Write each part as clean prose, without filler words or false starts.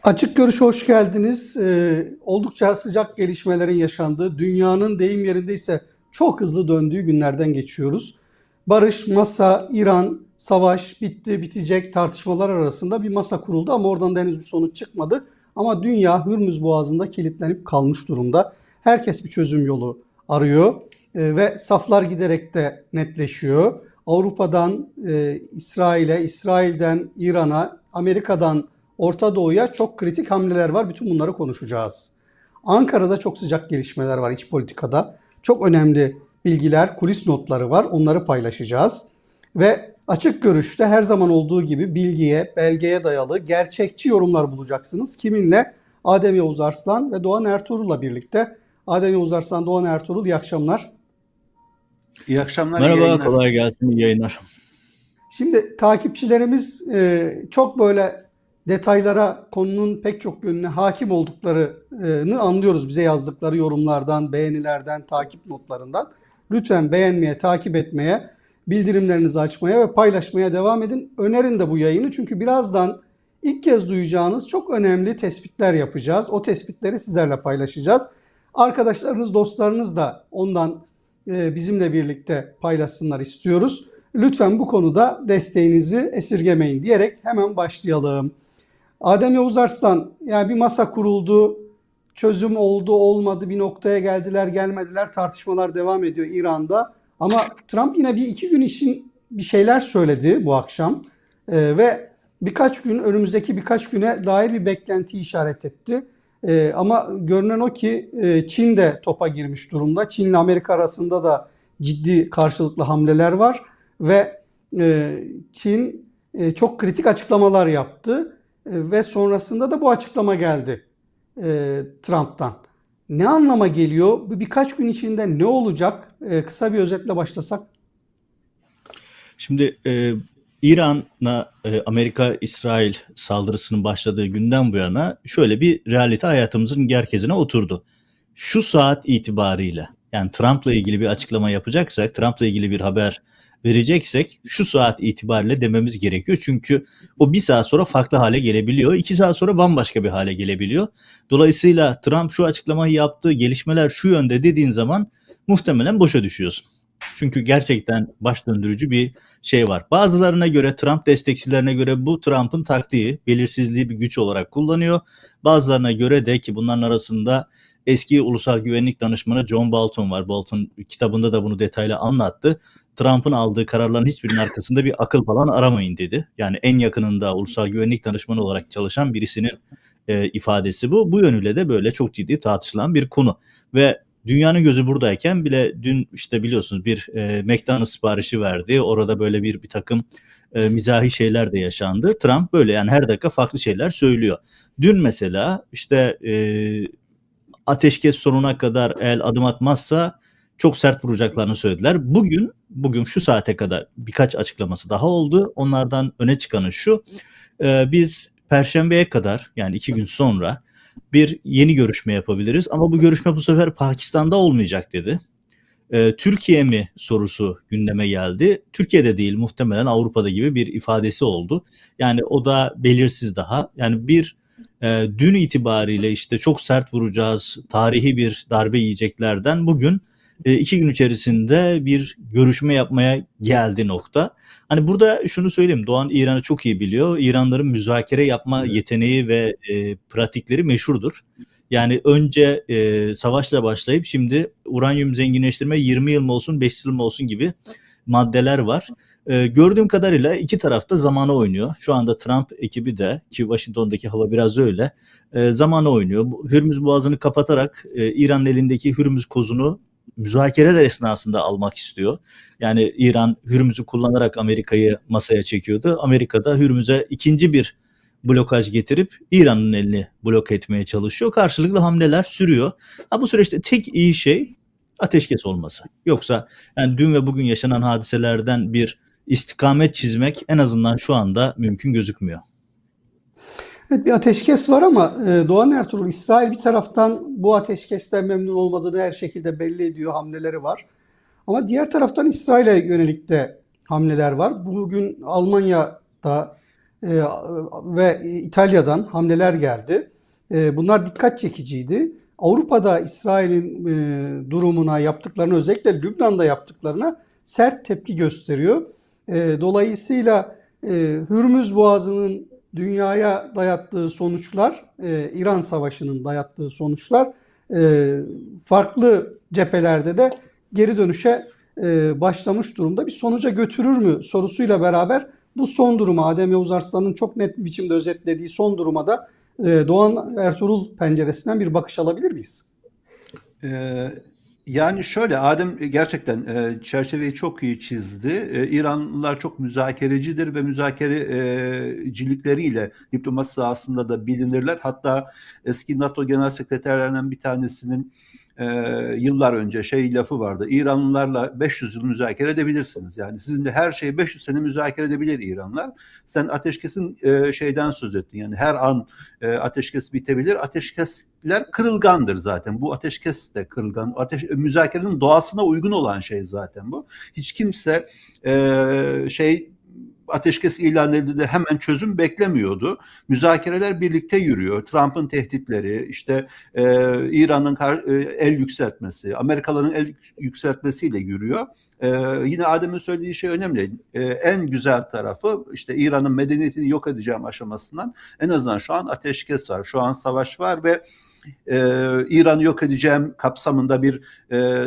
Açık Görüş'e hoş geldiniz. Oldukça sıcak gelişmelerin yaşandığı, dünyanın deyim yerindeyse çok hızlı döndüğü günlerden geçiyoruz. Barış, masa, İran, savaş bitti, bitecek tartışmalar arasında bir masa kuruldu ama oradan da henüz bir sonuç çıkmadı. Ama dünya Hürmüz Boğazı'nda kilitlenip kalmış durumda. Herkes bir çözüm yolu arıyor ve saflar giderek de netleşiyor. Avrupa'dan İsrail'e, İsrail'den İran'a, Amerika'dan Orta Doğu'ya çok kritik hamleler var. Bütün bunları konuşacağız. Ankara'da çok sıcak gelişmeler var iç politikada. Çok önemli bilgiler, kulis notları var. Onları paylaşacağız. Ve Açık Görüş'te her zaman olduğu gibi bilgiye, belgeye dayalı gerçekçi yorumlar bulacaksınız. Kiminle? Adem Yavuz Arslan ve Doğan Ertuğrul'la birlikte. Adem Yavuz Arslan, Doğan Ertuğrul, iyi akşamlar. İyi akşamlar, iyi Merhaba, yayınlar. kolay gelsin, iyi yayınlar. Şimdi takipçilerimiz çok böyle detaylara, konunun pek çok yönüne hakim olduklarını anlıyoruz. Bize yazdıkları yorumlardan, beğenilerden, takip notlarından. Lütfen beğenmeye, takip etmeye, bildirimlerinizi açmaya ve paylaşmaya devam edin. Önerin de bu yayını çünkü birazdan ilk kez duyacağınız çok önemli tespitler yapacağız. O tespitleri sizlerle paylaşacağız. Arkadaşlarınız, dostlarınız da ondan bizimle birlikte paylaşsınlar istiyoruz. Lütfen bu konuda desteğinizi esirgemeyin diyerek hemen başlayalım. Adem Yavuz Arslan, yani bir masa kuruldu, çözüm oldu olmadı, bir noktaya geldiler gelmediler, tartışmalar devam ediyor İran'da. Ama Trump yine bir iki gün için bir şeyler söyledi bu akşam. Ve önümüzdeki birkaç güne dair bir beklenti işaret etti. Ama görünen o ki Çin de topa girmiş durumda. Çin ile Amerika arasında da ciddi karşılıklı hamleler var. Ve Çin çok kritik açıklamalar yaptı ve sonrasında da bu açıklama geldi Trump'tan. Ne anlama geliyor? Bu birkaç gün içinde ne olacak? Kısa bir özetle başlasak. Şimdi İran'a Amerika-İsrail saldırısının başladığı günden bu yana şöyle bir realite hayatımızın herkesine oturdu. Şu saat itibariyle, yani Trump'la ilgili bir açıklama yapacaksak, Trump'la ilgili bir haber vereceksek şu saat itibariyle dememiz gerekiyor. Çünkü o bir saat sonra farklı hale gelebiliyor. 2 saat sonra bambaşka bir hale gelebiliyor. Dolayısıyla Trump şu açıklamayı yaptı, gelişmeler şu yönde dediğin zaman muhtemelen boşa düşüyorsun. Çünkü gerçekten baş döndürücü bir şey var. Bazılarına göre, Trump destekçilerine göre bu Trump'ın taktiği, belirsizliği bir güç olarak kullanıyor. Bazılarına göre de ki bunların arasında eski Ulusal Güvenlik Danışmanı John Bolton var. Bolton kitabında da bunu detaylı anlattı. Trump'ın aldığı kararların hiçbirinin arkasında bir akıl falan aramayın dedi. Yani en yakınında Ulusal Güvenlik Danışmanı olarak çalışan birisinin ifadesi bu. Bu yönüyle de böyle çok ciddi tartışılan bir konu. Ve dünyanın gözü buradayken bile dün işte biliyorsunuz bir McDonald's siparişi verdi. Orada böyle bir takım mizahi şeyler de yaşandı. Trump böyle yani her dakika farklı şeyler söylüyor. Dün mesela işte ateşkes sonuna kadar eğer adım atmazsa çok sert vuracaklarını söylediler. Bugün şu saate kadar birkaç açıklaması daha oldu. Onlardan öne çıkanı şu. Biz Perşembeye kadar yani 2 gün sonra bir yeni görüşme yapabiliriz. Ama bu görüşme bu sefer Pakistan'da olmayacak dedi. Türkiye mi sorusu gündeme geldi. Türkiye'de değil, muhtemelen Avrupa'da gibi bir ifadesi oldu. Yani o da belirsiz daha. Yani dün itibariyle işte çok sert vuracağız, tarihi bir darbe yiyeceklerden bugün 2 gün içerisinde bir görüşme yapmaya geldi nokta. Hani burada şunu söyleyeyim, Doğan İran'ı çok iyi biliyor. İranların müzakere yapma yeteneği ve pratikleri meşhurdur. Yani önce savaşla başlayıp şimdi uranyum zenginleştirme 20 yıl mı olsun 5 yıl mı olsun gibi maddeler var. Gördüğüm kadarıyla iki tarafta zamana oynuyor. Şu anda Trump ekibi de ki Washington'daki hava biraz öyle zamana oynuyor. Hürmüz Boğazı'nı kapatarak İran'ın elindeki Hürmüz kozunu müzakereler esnasında almak istiyor. Yani İran Hürmüz'ü kullanarak Amerika'yı masaya çekiyordu. Amerika'da Hürmüz'e ikinci bir blokaj getirip İran'ın elini blok etmeye çalışıyor. Karşılıklı hamleler sürüyor. Bu süreçte tek iyi şey ateşkes olması. Yoksa yani dün ve bugün yaşanan hadiselerden bir istikamet çizmek en azından şu anda mümkün gözükmüyor. Evet, bir ateşkes var ama Doğan Ertuğrul, İsrail bir taraftan bu ateşkesten memnun olmadığını her şekilde belli ediyor, hamleleri var. Ama diğer taraftan İsrail'e yönelik de hamleler var. Bugün Almanya'da ve İtalya'dan hamleler geldi. Bunlar dikkat çekiciydi. Avrupa'da İsrail'in durumuna, yaptıklarına, özellikle Lübnan'da yaptıklarına sert tepki gösteriyor. Dolayısıyla Hürmüz Boğazı'nın dünyaya dayattığı sonuçlar, İran Savaşı'nın dayattığı sonuçlar farklı cephelerde de geri dönüşe başlamış durumda. Bir sonuca götürür mü sorusuyla beraber bu son duruma, Adem Yavuz Arslan'ın çok net bir biçimde özetlediği son duruma da Doğan Ertuğrul penceresinden bir bakış alabilir miyiz? Yani şöyle, Adem gerçekten çerçeveyi çok iyi çizdi. İranlılar çok müzakerecidir ve müzakerecilikleriyle diplomasi sahasında da bilinirler. Hatta eski NATO Genel Sekreterlerinden bir tanesinin yıllar önce lafı vardı. İranlılarla 500 yıl müzakere edebilirsiniz. Yani sizin de her şeyi 500 sene müzakere edebilir İranlılar. Sen ateşkesin şeyden söz ettin. Yani her an ateşkes bitebilir. Ateşkesler kırılgandır zaten. Bu ateşkes de kırılgan. Müzakerenin doğasına uygun olan şey zaten bu. Hiç kimse ateşkes ilan edildi hemen çözüm beklemiyordu. Müzakereler birlikte yürüyor. Trump'ın tehditleri, işte İran'ın el yükseltmesi, Amerikalıların el yükseltmesiyle yürüyor. Yine Adem'in söylediği şey önemli. En güzel tarafı işte İran'ın medeniyetini yok edeceğim aşamasından en azından şu an ateşkes var. Şu an savaş var ve İran'ı yok edeceğim kapsamında bir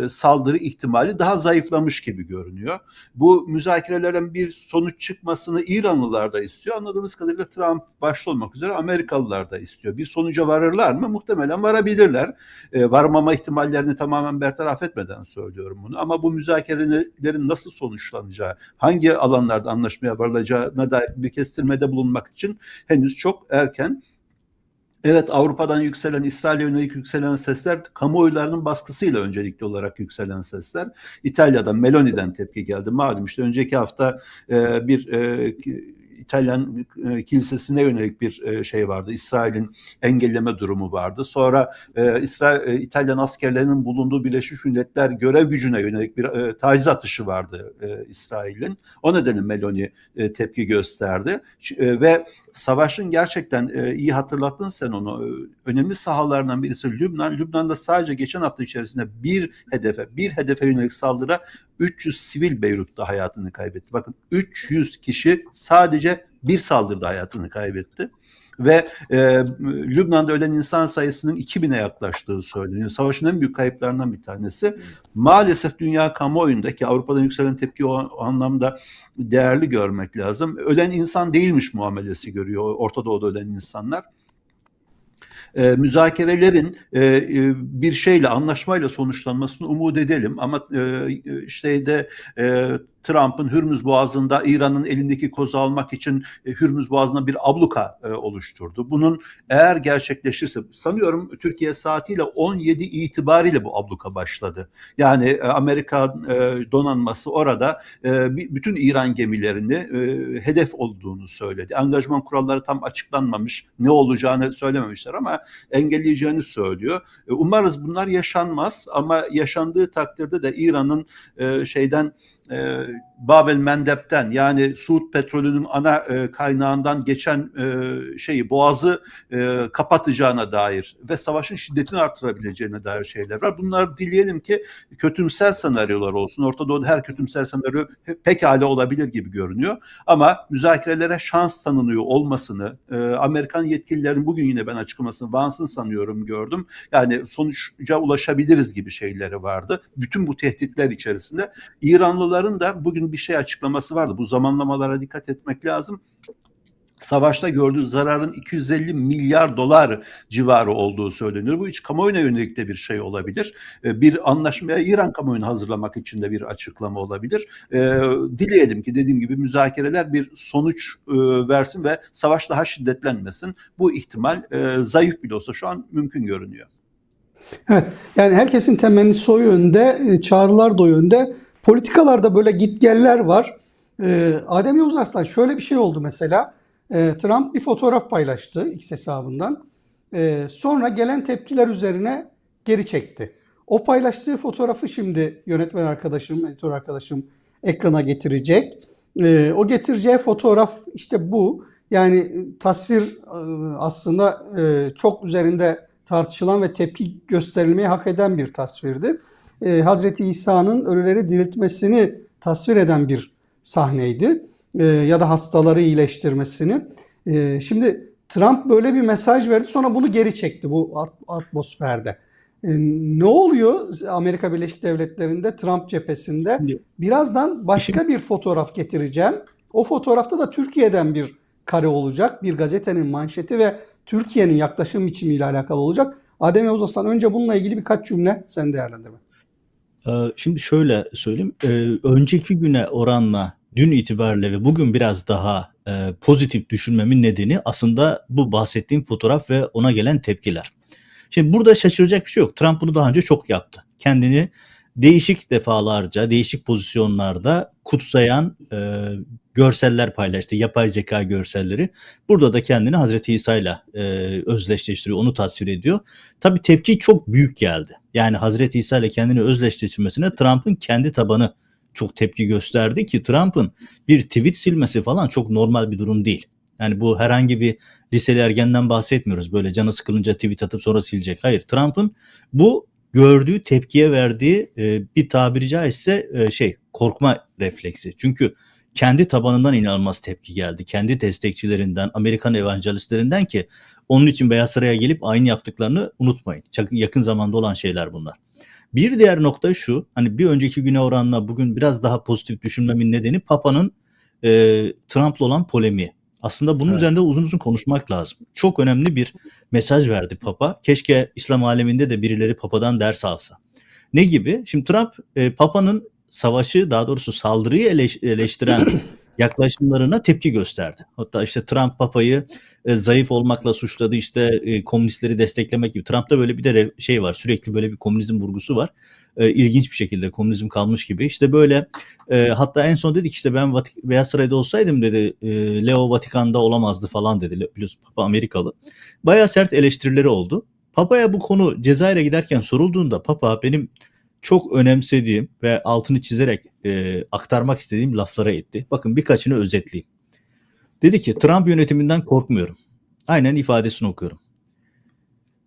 saldırı ihtimali daha zayıflamış gibi görünüyor. Bu müzakerelerden bir sonuç çıkmasını İranlılar da istiyor. Anladığımız kadarıyla Trump başta olmak üzere Amerikalılar da istiyor. Bir sonuca varırlar mı? Muhtemelen varabilirler. Varmama ihtimallerini tamamen bertaraf etmeden söylüyorum bunu. Ama bu müzakerelerin nasıl sonuçlanacağı, hangi alanlarda anlaşmaya varılacağına dair bir kestirmede bulunmak için henüz çok erken. Evet, Avrupa'dan yükselen, İsrail'e yönelik yükselen sesler kamuoylarının baskısıyla öncelikli olarak yükselen sesler. İtalya'dan, Meloni'den tepki geldi. Malum işte önceki hafta bir İtalyan kilisesine yönelik bir şey vardı. İsrail'in engelleme durumu vardı. Sonra İtalyan askerlerinin bulunduğu Birleşmiş Milletler görev gücüne yönelik bir taciz atışı vardı İsrail'in. O nedenle Meloni tepki gösterdi. Ve savaşın gerçekten iyi hatırlattın sen onu. Önemli sahalarından birisi Lübnan. Lübnan'da sadece geçen hafta içerisinde bir hedefe yönelik saldırı 300 sivil Beyrut'ta hayatını kaybetti. Bakın 300 kişi sadece bir saldırıda hayatını kaybetti. Ve Lübnan'da ölen insan sayısının 2000'e yaklaştığı söyleniyor. Savaşın en büyük kayıplarından bir tanesi. Maalesef dünya kamuoyundaki Avrupa'dan yükselen tepki o anlamda değerli görmek lazım. Ölen insan değilmiş muamelesi görüyor Orta Doğu'da ölen insanlar. Müzakerelerin bir şeyle, anlaşmayla sonuçlanmasını umut edelim. Ama Trump'ın Hürmüz Boğazı'nda İran'ın elindeki kozu almak için Hürmüz Boğazı'na bir abluka oluşturdu. Bunun eğer gerçekleşirse, sanıyorum Türkiye saatiyle 17 itibariyle bu abluka başladı. Yani Amerika donanması orada bütün İran gemilerini hedef olduğunu söyledi. Angajman kuralları tam açıklanmamış, ne olacağını söylememişler ama engelleyeceğini söylüyor. Umarız bunlar yaşanmaz ama yaşandığı takdirde de İran'ın Bab el Mendeb'den, yani Suud petrolünün ana kaynağından geçen boğazı kapatacağına dair ve savaşın şiddetini artırabileceğine dair şeyler var. Bunlar dileyelim ki kötümser senaryolar olsun. Orta Doğu'da her kötümser senaryo pekala olabilir gibi görünüyor. Ama müzakerelere şans tanınıyor olmasını, Amerikan yetkililerin bugün yine ben açıklamasını Vance'ın sanıyorum gördüm. Yani sonuca ulaşabiliriz gibi şeyleri vardı. Bütün bu tehditler içerisinde İranlıların da bugün bir şey açıklaması vardı. Bu zamanlamalara dikkat etmek lazım. Savaşta gördüğü zararın 250 milyar dolar civarı olduğu söyleniyor. Bu hiç kamuoyuna yönelik de bir şey olabilir. Bir anlaşmaya İran kamuoyunu hazırlamak için de bir açıklama olabilir. Dileyelim ki dediğim gibi müzakereler bir sonuç versin ve savaş daha şiddetlenmesin. Bu ihtimal zayıf bile olsa şu an mümkün görünüyor. Evet, yani herkesin temennisi o yönde, çağrılar da o yönde. Politikalarda böyle gitgeller var. Adem Yavuz Arslan, şöyle bir şey oldu mesela. Trump bir fotoğraf paylaştı X hesabından. Sonra gelen tepkiler üzerine geri çekti. O paylaştığı fotoğrafı şimdi yönetmen arkadaşım, editör arkadaşım ekrana getirecek. O getireceği fotoğraf işte bu. Yani tasvir aslında çok üzerinde tartışılan ve tepki gösterilmeyi hak eden bir tasvirdi. Hazreti İsa'nın ölüleri diriltmesini tasvir eden bir sahneydi. Ya da hastaları iyileştirmesini. Şimdi Trump böyle bir mesaj verdi, sonra bunu geri çekti bu atmosferde. Ne oluyor Amerika Birleşik Devletleri'nde, Trump cephesinde? Şimdi Birazdan başka işin bir fotoğraf getireceğim. O fotoğrafta da Türkiye'den bir kare olacak. Bir gazetenin manşeti ve Türkiye'nin yaklaşım biçimiyle alakalı olacak. Adem Yavuz Aslan, önce bununla ilgili birkaç cümle sen değerlendirme. Şimdi şöyle söyleyeyim. Önceki güne oranla dün itibariyle ve bugün biraz daha pozitif düşünmemin nedeni aslında bu bahsettiğim fotoğraf ve ona gelen tepkiler. Şimdi burada şaşıracak bir şey yok. Trump bunu daha önce çok yaptı. Kendini değişik defalarca, değişik pozisyonlarda kutsayan görseller paylaştı. Yapay zeka görselleri. Burada da kendini Hazreti İsa'yla özdeşleştiriyor, onu tasvir ediyor. Tabii tepki çok büyük geldi. Yani Hazreti İsa ile kendini özdeşleştirmesine Trump'ın kendi tabanı çok tepki gösterdi ki Trump'ın bir tweet silmesi falan çok normal bir durum değil. Yani bu herhangi bir liseli ergenden bahsetmiyoruz. Böyle canı sıkılınca tweet atıp sonra silecek. Hayır, Trump'ın bu gördüğü tepkiye verdiği bir tabiri caizse korkma refleksi. Çünkü kendi tabanından inanılmaz tepki geldi. Kendi destekçilerinden, Amerikan evangelistlerinden ki onun için Beyaz Saray'a gelip aynı yaptıklarını unutmayın. Yakın zamanda olan şeyler bunlar. Bir diğer nokta şu, hani bir önceki güne oranla bugün biraz daha pozitif düşünmemin nedeni Papa'nın Trump'la olan polemiği. Aslında bunun üzerinde uzun uzun konuşmak lazım. Çok önemli bir mesaj verdi Papa. Keşke İslam aleminde de birileri Papa'dan ders alsa. Ne gibi? Şimdi Trump Papa'nın savaşı, daha doğrusu saldırıyı eleştiren yaklaşımlarına tepki gösterdi. Hatta işte Trump Papa'yı zayıf olmakla suçladı, işte komünistleri desteklemek gibi. Trump'ta böyle bir de şey var, sürekli böyle bir komünizm vurgusu var. İlginç bir şekilde komünizm kalmış gibi. İşte böyle hatta en son dedik işte ben Beyaz Saray'da olsaydım dedi Leo Vatikan'da olamazdı falan dedi. Biliyorsun Papa Amerikalı. Bayağı sert eleştirileri oldu. Papa'ya bu konu Cezayir'e giderken sorulduğunda Papa benim çok önemsediğim ve altını çizerek aktarmak istediğim laflara etti. Bakın birkaçını özetleyeyim. Dedi ki Trump yönetiminden korkmuyorum. Aynen ifadesini okuyorum.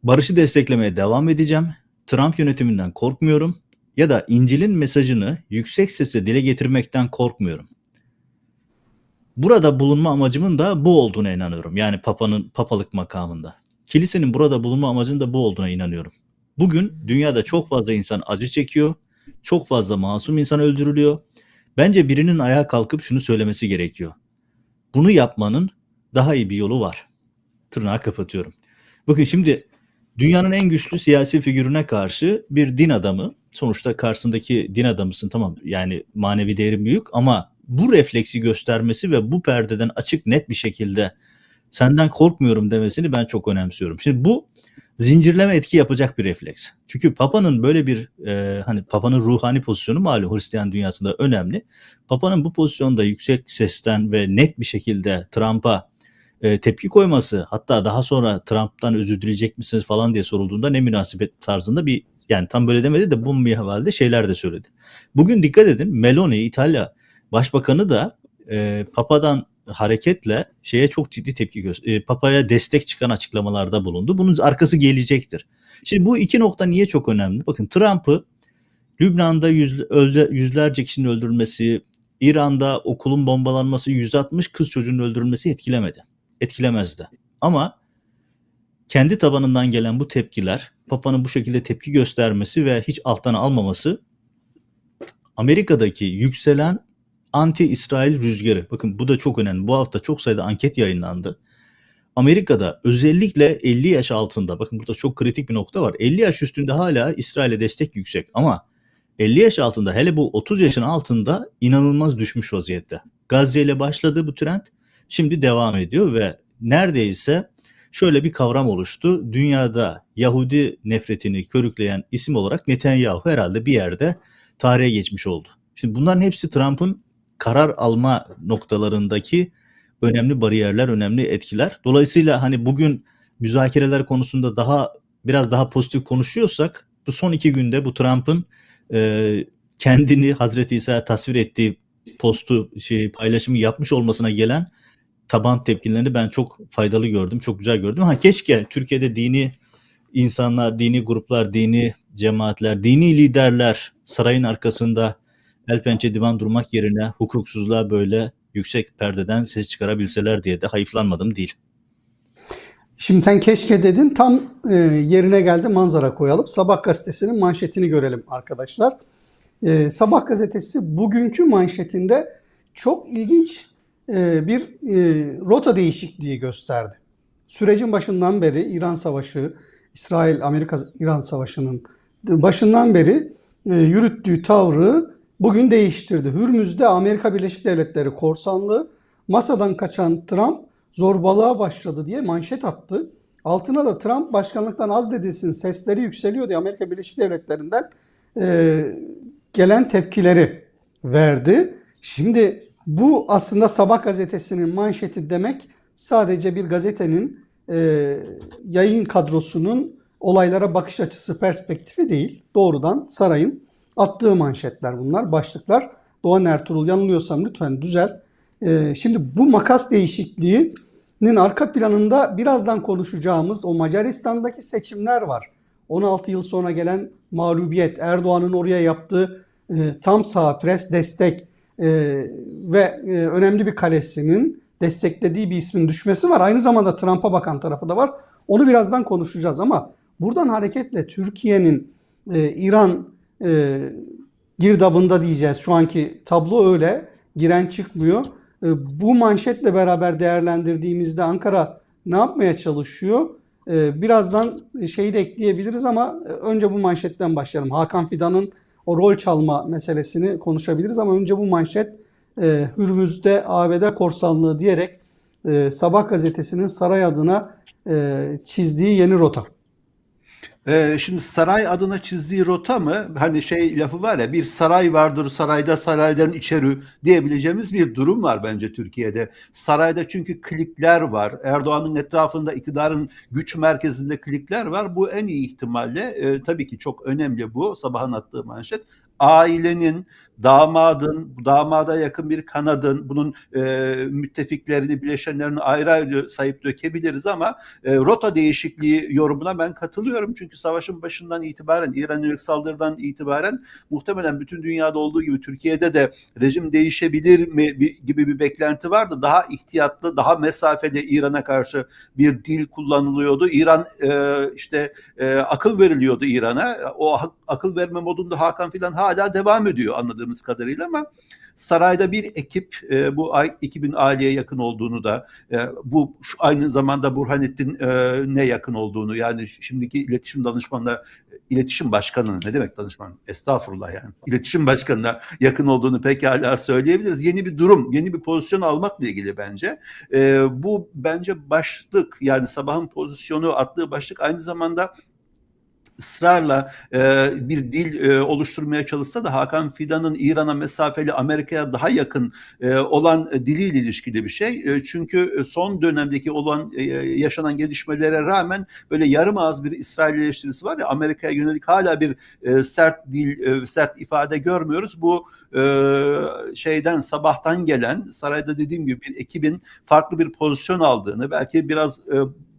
Barışı desteklemeye devam edeceğim. Trump yönetiminden korkmuyorum. Ya da İncil'in mesajını yüksek sesle dile getirmekten korkmuyorum. Burada bulunma amacımın da bu olduğuna inanıyorum. Yani papalık makamında. Kilisenin burada bulunma amacının da bu olduğuna inanıyorum. Bugün dünyada çok fazla insan acı çekiyor. Çok fazla masum insan öldürülüyor. Bence birinin ayağa kalkıp şunu söylemesi gerekiyor. Bunu yapmanın daha iyi bir yolu var. Tırnağı kapatıyorum. Bakın şimdi dünyanın en güçlü siyasi figürüne karşı bir din adamı, sonuçta karşısındaki din adamısın, tamam, yani manevi değerin büyük ama bu refleksi göstermesi ve bu perdeden açık net bir şekilde senden korkmuyorum demesini ben çok önemsiyorum. Şimdi bu zincirleme etki yapacak bir refleks. Çünkü Papa'nın böyle bir hani Papa'nın ruhani pozisyonu malum Hristiyan dünyasında önemli. Papa'nın bu pozisyonda yüksek sesten ve net bir şekilde Trump'a tepki koyması, hatta daha sonra Trump'tan özür dileyecek misiniz falan diye sorulduğunda ne münasebet tarzında bir, yani tam böyle demedi de bu minvalde şeyler de söyledi. Bugün dikkat edin, Meloni İtalya Başbakanı da Papa'dan hareketle şeye çok ciddi tepki Papa'ya destek çıkan açıklamalarda bulundu. Bunun arkası gelecektir. Şimdi bu iki nokta niye çok önemli? Bakın Trump'ı Lübnan'da yüzlerce kişinin öldürülmesi, İran'da okulun bombalanması, 160 kız çocuğunun öldürülmesi etkilemezdi. Ama kendi tabanından gelen bu tepkiler, Papa'nın bu şekilde tepki göstermesi ve hiç alttan almaması Amerika'daki yükselen anti-İsrail rüzgarı. Bakın bu da çok önemli. Bu hafta çok sayıda anket yayınlandı. Amerika'da özellikle 50 yaş altında, bakın burada çok kritik bir nokta var. 50 yaş üstünde hala İsrail'e destek yüksek ama 50 yaş altında, hele bu 30 yaşın altında inanılmaz düşmüş vaziyette. Gazze ile başladı bu trend, şimdi devam ediyor ve neredeyse şöyle bir kavram oluştu. Dünyada Yahudi nefretini körükleyen isim olarak Netanyahu herhalde bir yerde tarihe geçmiş oldu. Şimdi bunların hepsi Trump'ın karar alma noktalarındaki önemli bariyerler, önemli etkiler. Dolayısıyla hani bugün müzakereler konusunda biraz daha pozitif konuşuyorsak, bu son 2 günde bu Trump'ın kendini Hazreti İsa'ya tasvir ettiği paylaşımı yapmış olmasına gelen taban tepkilerini ben çok faydalı gördüm, çok güzel gördüm. Ha keşke Türkiye'de dini insanlar, dini gruplar, dini cemaatler, dini liderler sarayın arkasında el pençe divan durmak yerine hukuksuzluğa böyle yüksek perdeden ses çıkarabilseler diye de hayıflanmadım değil. Şimdi sen keşke dedin, tam yerine geldi, manzara koyalım. Sabah gazetesinin manşetini görelim arkadaşlar. Sabah gazetesi bugünkü manşetinde çok ilginç bir rota değişikliği gösterdi. Sürecin başından beri İran Savaşı, İsrail-Amerika-İran Savaşı'nın başından beri yürüttüğü tavrı bugün değiştirdi. Hürmüz'de Amerika Birleşik Devletleri korsanlığı, masadan kaçan Trump zorbalığa başladı diye manşet attı. Altına da Trump başkanlıktan azledilsin, sesleri yükseliyor diye Amerika Birleşik Devletleri'nden gelen tepkileri verdi. Şimdi bu aslında Sabah gazetesinin manşeti demek sadece bir gazetenin yayın kadrosunun olaylara bakış açısı, perspektifi değil. Doğrudan sarayın attığı manşetler bunlar, başlıklar. Doğan Ertuğrul, yanılıyorsam lütfen düzelt. Şimdi bu makas değişikliğinin arka planında birazdan konuşacağımız o Macaristan'daki seçimler var. 16 yıl sonra gelen mağlubiyet, Erdoğan'ın oraya yaptığı tam sağ pres destek ve önemli bir kalesinin desteklediği bir ismin düşmesi var. Aynı zamanda Trump'a bakan tarafı da var. Onu birazdan konuşacağız ama buradan hareketle Türkiye'nin İran girdabında diyeceğiz. Şu anki tablo öyle. Giren çıkmıyor. Bu manşetle beraber değerlendirdiğimizde Ankara ne yapmaya çalışıyor? Birazdan şeyi de ekleyebiliriz ama önce bu manşetten başlayalım. Hakan Fidan'ın o rol çalma meselesini konuşabiliriz ama önce bu manşet Hürmüz'de ABD korsanlığı diyerek Sabah gazetesinin saray adına çizdiği yeni rota. Şimdi saray adına çizdiği rota mı? Hani şey lafı var ya, bir saray vardır sarayda, saraydan içeri diyebileceğimiz bir durum var bence Türkiye'de. Sarayda çünkü klikler var. Erdoğan'ın etrafında iktidarın güç merkezinde klikler var. Bu en iyi ihtimalle tabii ki çok önemli bu sabahın attığı manşet. Ailenin, damadın, damada yakın bir kanadın, bunun müttefiklerini, bileşenlerini ayrı ayrı sayıp dökebiliriz ama rota değişikliği yorumuna ben katılıyorum. Çünkü savaşın başından itibaren, İran'a yönelik saldırıdan itibaren muhtemelen bütün dünyada olduğu gibi Türkiye'de de rejim değişebilir mi gibi bir beklenti vardı. Daha ihtiyatlı, daha mesafeli İran'a karşı bir dil kullanılıyordu. İran akıl veriliyordu İran'a. O akıl verme modunda Hakan Fidan hala devam ediyor anladığımız kadarıyla ama sarayda bir ekip, bu ekibin aileye yakın olduğunu da, bu aynı zamanda Burhanettin'e yakın olduğunu, yani şimdiki iletişim başkanının, ne demek danışman? Estağfurullah yani. İletişim başkanına yakın olduğunu pekala söyleyebiliriz. Yeni bir durum, yeni bir pozisyon almakla ilgili bence. Bu bence başlık, yani sabahın pozisyonu attığı başlık aynı zamanda ısrarla bir dil oluşturmaya çalışsa da Hakan Fidan'ın İran'a mesafeli, Amerika'ya daha yakın olan diliyle ilişkili bir şey. Çünkü son dönemdeki yaşanan gelişmelere rağmen böyle yarım ağız bir İsrail eleştirisi var ya, Amerika'ya yönelik hala bir sert dil, sert ifade görmüyoruz. Bu sabahtan gelen, sarayda dediğim gibi bir ekibin farklı bir pozisyon aldığını, belki biraz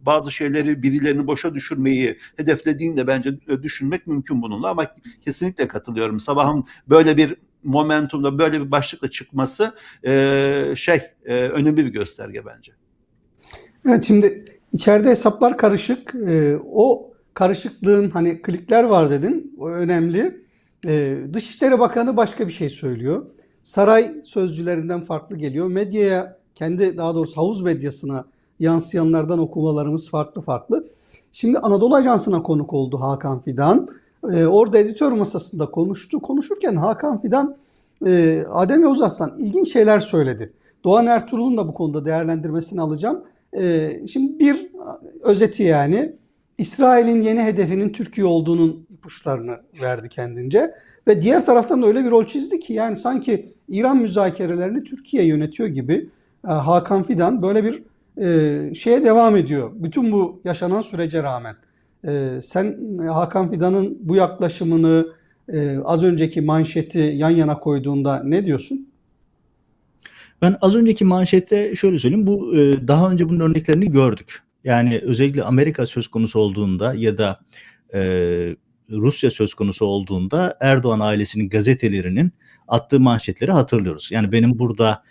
bazı şeyleri, birilerini boşa düşürmeyi hedeflediğini de bence düşünmek mümkün bununla, ama kesinlikle katılıyorum. Sabahın böyle bir momentumda, böyle bir başlıkla çıkması önemli bir gösterge bence. Evet, şimdi içeride hesaplar karışık. O karışıklığın, hani klikler var dedin, o önemli. Dışişleri Bakanı başka bir şey söylüyor. Saray sözcülerinden farklı geliyor. Medyaya, daha doğrusu havuz medyasına yansıyanlardan okumalarımız farklı. Şimdi Anadolu Ajansı'na konuk oldu Hakan Fidan. Orada editör masasında konuştu. Konuşurken Hakan Fidan, Adem Yavuz Aslan ilginç şeyler söyledi. Doğan Ertuğrul'un da bu konuda değerlendirmesini alacağım. Şimdi bir özeti, yani İsrail'in yeni hedefinin Türkiye olduğunun ipuçlarını verdi kendince. Ve diğer taraftan da öyle bir rol çizdi ki, yani sanki İran müzakerelerini Türkiye yönetiyor gibi Hakan Fidan böyle bir şeye devam ediyor. Bütün bu yaşanan sürece rağmen. Sen Hakan Fidan'ın bu yaklaşımını, az önceki manşeti yan yana koyduğunda ne diyorsun? Ben az önceki manşette şöyle söyleyeyim, bu daha önce bunun örneklerini gördük. Yani özellikle Amerika söz konusu olduğunda ya da e, Rusya söz konusu olduğunda Erdoğan ailesinin gazetelerinin attığı manşetleri hatırlıyoruz. Yani benim burada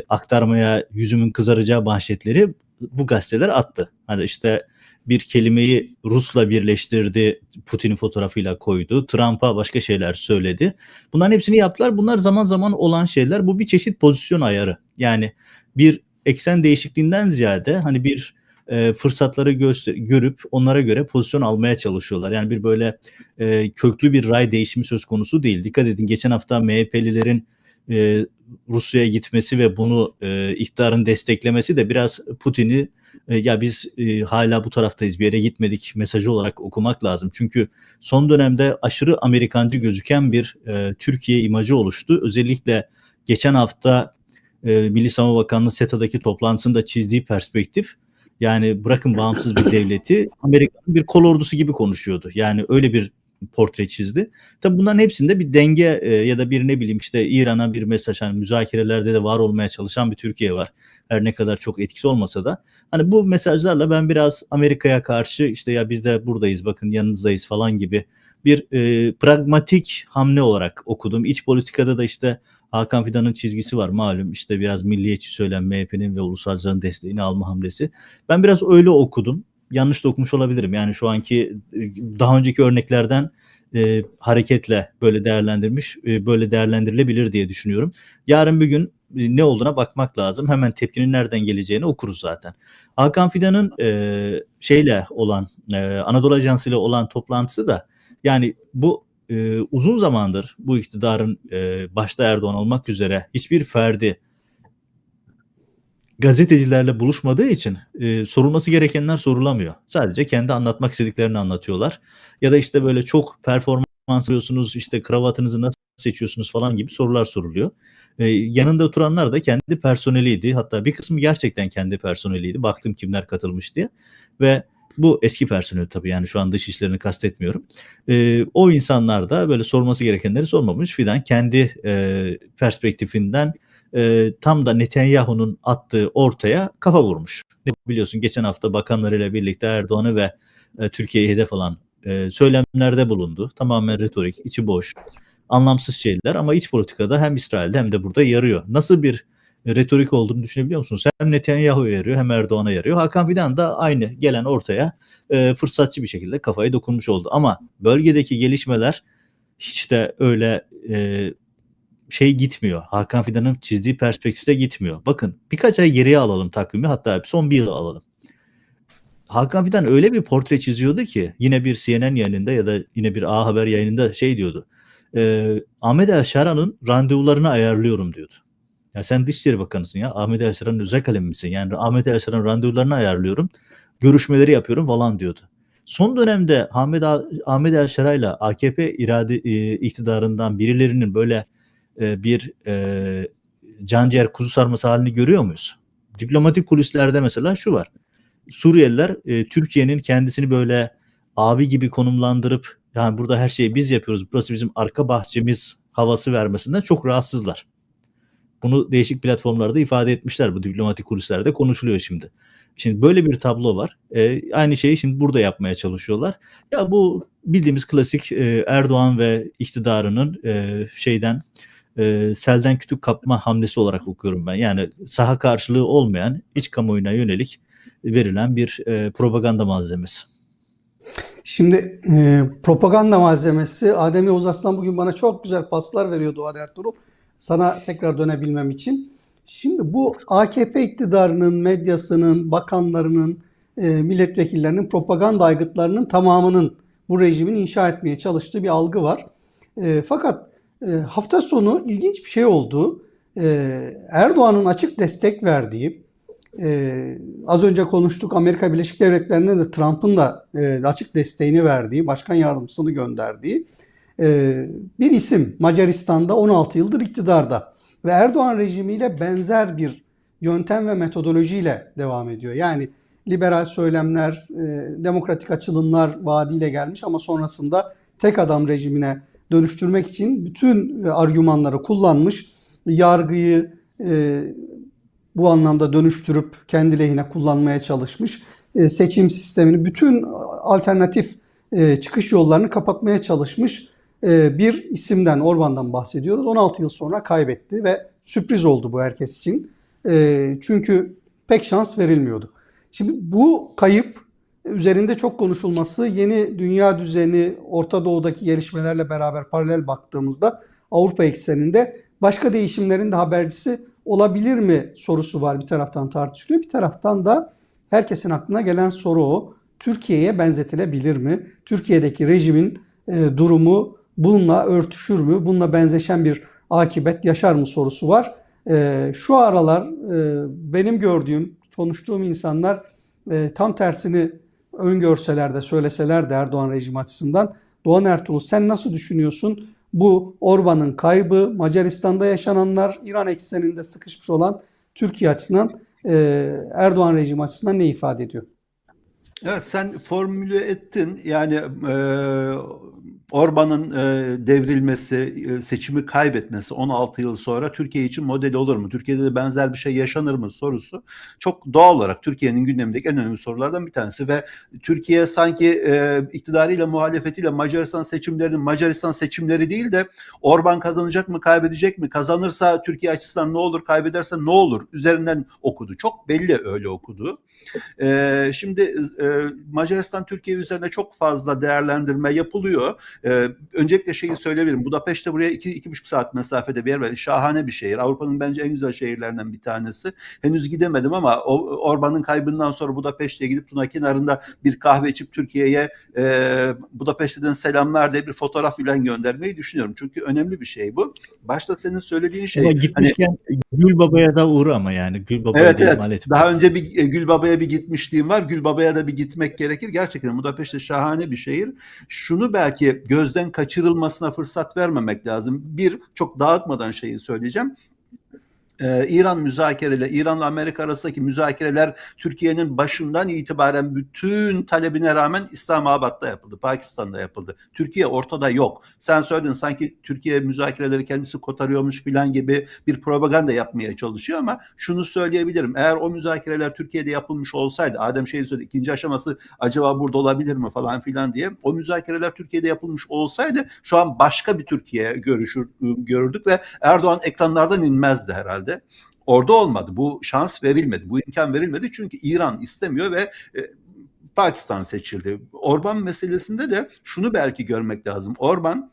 aktarmaya yüzümün kızaracağı manşetleri bu gazeteler attı. Hani işte bir kelimeyi Rus'la birleştirdi, Putin'in fotoğrafıyla koydu, Trump'a başka şeyler söyledi. Bunların hepsini yaptılar. Bunlar zaman zaman olan şeyler. Bu bir çeşit pozisyon ayarı. Yani bir eksen değişikliğinden ziyade hani bir fırsatları görüp onlara göre pozisyon almaya çalışıyorlar. Yani bir böyle köklü bir ray değişimi söz konusu değil. Dikkat edin, geçen hafta MHP'lilerin Rusya'ya gitmesi ve bunu iktidarın desteklemesi de biraz Putin'i ya biz hala bu taraftayız, bir yere gitmedik mesajı olarak okumak lazım. Çünkü son dönemde aşırı Amerikancı gözüken bir Türkiye imajı oluştu. Özellikle geçen hafta Milli Savunma Bakanlığı SETA'daki toplantısında çizdiği perspektif, yani bırakın bağımsız bir devleti, Amerika'nın bir kol ordusu gibi konuşuyordu. Yani öyle bir portre çizdi. Tabii bunların hepsinde bir denge ya da bir ne bileyim işte İran'a bir mesaj, hani müzakerelerde de var olmaya çalışan bir Türkiye var. Her ne kadar çok etkisi olmasa da. Hani bu mesajlarla ben biraz Amerika'ya karşı işte ya biz de buradayız, bakın yanınızdayız falan gibi bir pragmatik hamle olarak okudum. İç politikada da işte Hakan Fidan'ın çizgisi var malum, işte biraz milliyetçi söylen, MHP'nin ve ulusalcıların desteğini alma hamlesi. Ben biraz öyle okudum. Yanlış da okumuş olabilirim. Yani şu anki daha önceki örneklerden hareketle böyle böyle değerlendirilebilir diye düşünüyorum. Yarın bir gün ne olduğuna bakmak lazım. Hemen tepkinin nereden geleceğini okuruz zaten. Hakan Fidan'ın şeyle olan Anadolu Ajansı ile olan toplantısı da, yani bu uzun zamandır bu iktidarın başta Erdoğan olmak üzere hiçbir ferdi gazetecilerle buluşmadığı için sorulması gerekenler sorulamıyor. Sadece kendi anlatmak istediklerini anlatıyorlar. Ya da işte böyle çok performans alıyorsunuz, işte kravatınızı nasıl seçiyorsunuz falan gibi sorular soruluyor. Yanında oturanlar da kendi personeliydi. Hatta bir kısmı gerçekten kendi personeliydi. Baktım kimler katılmış diye. Ve bu eski personel tabii, yani şu an dış işlerini kastetmiyorum. O insanlar da böyle sorması gerekenleri sormamış. Fidan kendi perspektifinden tam da Netanyahu'nun attığı ortaya kafa vurmuş. Biliyorsun geçen hafta bakanlarıyla birlikte Erdoğan'ı ve Türkiye'yi hedef alan söylemlerde bulundu. Tamamen retorik, içi boş, anlamsız şeyler ama iç politikada hem İsrail'de hem de burada yarıyor. Nasıl bir retorik olduğunu düşünebiliyor musunuz? Hem Netanyahu'ya yarıyor hem Erdoğan'a yarıyor. Hakan Fidan da aynı gelen ortaya fırsatçı bir şekilde kafayı dokunmuş oldu. Ama bölgedeki gelişmeler hiç de öyle gitmiyor. Hakan Fidan'ın çizdiği perspektifte gitmiyor. Bakın birkaç ay geriye alalım takvimi, hatta son bir yıl alalım. Hakan Fidan öyle bir portre çiziyordu ki, yine bir CNN yayınında ya da yine bir A Haber yayınında diyordu. Ahmet Erşaran'ın randevularını ayarlıyorum diyordu. Ya sen Dışişleri Bakanısın ya. Ahmet Erşaran'ın özel kalemi misin? Yani Ahmet Erşaran'ın randevularını ayarlıyorum. Görüşmeleri yapıyorum falan diyordu. Son dönemde Ahmet Erşaray'la AKP iktidarından birilerinin böyle bir canciğer kuzu sarması halini görüyor muyuz? Diplomatik kulislerde mesela şu var. Suriyeliler Türkiye'nin kendisini böyle abi gibi konumlandırıp, yani burada her şeyi biz yapıyoruz, burası bizim arka bahçemiz havası vermesinden çok rahatsızlar. Bunu değişik platformlarda ifade etmişler. Bu diplomatik kulislerde konuşuluyor şimdi. Şimdi böyle bir tablo var. Aynı şeyi şimdi burada yapmaya çalışıyorlar. Ya bu bildiğimiz klasik Erdoğan ve iktidarının selden kütük kapma hamlesi olarak okuyorum ben. Yani saha karşılığı olmayan, iç kamuoyuna yönelik verilen bir propaganda malzemesi. Şimdi propaganda malzemesi. Adem Yavuz Aslan bugün bana çok güzel paslar veriyordu Ertuğrul. Sana tekrar dönebilmem için. Şimdi bu AKP iktidarının, medyasının, bakanlarının, milletvekillerinin propaganda aygıtlarının tamamının bu rejimin inşa etmeye çalıştığı bir algı var. Fakat hafta sonu ilginç bir şey oldu. Erdoğan'ın açık destek verdiği, az önce konuştuk, Amerika Birleşik Devletleri'ne de Trump'ın da açık desteğini verdiği, başkan yardımcısını gönderdiği bir isim Macaristan'da 16 yıldır iktidarda ve Erdoğan rejimiyle benzer bir yöntem ve metodolojiyle devam ediyor. Yani liberal söylemler, demokratik açılımlar vaadiyle gelmiş ama sonrasında tek adam rejimine dönüştürmek için bütün argümanları kullanmış, yargıyı bu anlamda dönüştürüp kendi lehine kullanmaya çalışmış. Seçim sistemini, bütün alternatif çıkış yollarını kapatmaya çalışmış bir isimden, Orban'dan bahsediyoruz. 16 yıl sonra kaybetti ve sürpriz oldu bu herkes için. Çünkü pek şans verilmiyordu. Şimdi bu kayıp üzerinde çok konuşulması, yeni dünya düzeni, Orta Doğu'daki gelişmelerle beraber paralel baktığımızda Avrupa ekseninde başka değişimlerin de habercisi olabilir mi sorusu var, bir taraftan tartışılıyor. Bir taraftan da herkesin aklına gelen soru o. Türkiye'ye benzetilebilir mi? Türkiye'deki rejimin durumu bununla örtüşür mü? Bununla benzeşen bir akibet yaşar mı sorusu var. Şu aralar benim gördüğüm, konuştuğum insanlar tam tersini öngörseler de söyleseler de Erdoğan rejimi açısından. Doğan Ertuğrul, sen nasıl düşünüyorsun? Bu Orban'ın kaybı, Macaristan'da yaşananlar, İran ekseninde sıkışmış olan Türkiye açısından, Erdoğan rejimi açısından ne ifade ediyor? Evet, sen formüle ettin. Yani Orban'ın devrilmesi, seçimi kaybetmesi 16 yıl sonra Türkiye için model olur mu? Türkiye'de de benzer bir şey yaşanır mı sorusu çok doğal olarak Türkiye'nin gündemindeki en önemli sorulardan bir tanesi ve Türkiye sanki iktidarıyla muhalefetiyle Macaristan seçimleri değil de Orban kazanacak mı, kaybedecek mi? Kazanırsa Türkiye açısından ne olur, kaybederse ne olur? Üzerinden okudu. Çok belli öyle okudu. Şimdi Macaristan Türkiye üzerine çok fazla değerlendirme yapılıyor. Öncelikle şeyi söyleyebilirim. Budapeşte buraya 2,5 saat mesafede bir yer var. Şahane bir şehir. Avrupa'nın bence en güzel şehirlerinden bir tanesi. Henüz gidemedim ama Orban'ın kaybından sonra Budapeşte'ye gidip Tuna kenarında bir kahve içip Türkiye'ye Budapeşte'den selamlar diye bir fotoğraf falan göndermeyi düşünüyorum. Çünkü önemli bir şey bu. Başta senin söylediğin şey. Ama gitmişken Gülbaba'ya da uğra ama yani Gülbaba'yı Evet, da evet. ihmal etme. Daha önce bir Gülbaba'ya bir gitmişliğim var. Gülbaba'ya da bir gitmek gerekir. Gerçekten Budapeşte şahane bir şehir. Şunu belki gözden kaçırılmasına fırsat vermemek lazım. Bir, çok dağıtmadan şeyi söyleyeceğim. İran'la Amerika arasındaki müzakereler Türkiye'nin başından itibaren bütün talebine rağmen İslamabad'da yapıldı, Pakistan'da yapıldı. Türkiye ortada yok. Sen söyledin sanki Türkiye müzakereleri kendisi kotarıyormuş filan gibi bir propaganda yapmaya çalışıyor ama şunu söyleyebilirim. Eğer o müzakereler Türkiye'de yapılmış olsaydı, Adem söyledi, ikinci aşaması acaba burada olabilir mi falan filan diye. O müzakereler Türkiye'de yapılmış olsaydı şu an başka bir Türkiye görürdük ve Erdoğan ekranlardan inmezdi herhalde. Orada olmadı. Bu şans verilmedi. Bu imkan verilmedi çünkü İran istemiyor ve Pakistan seçildi. Orban meselesinde de şunu belki görmek lazım. Orban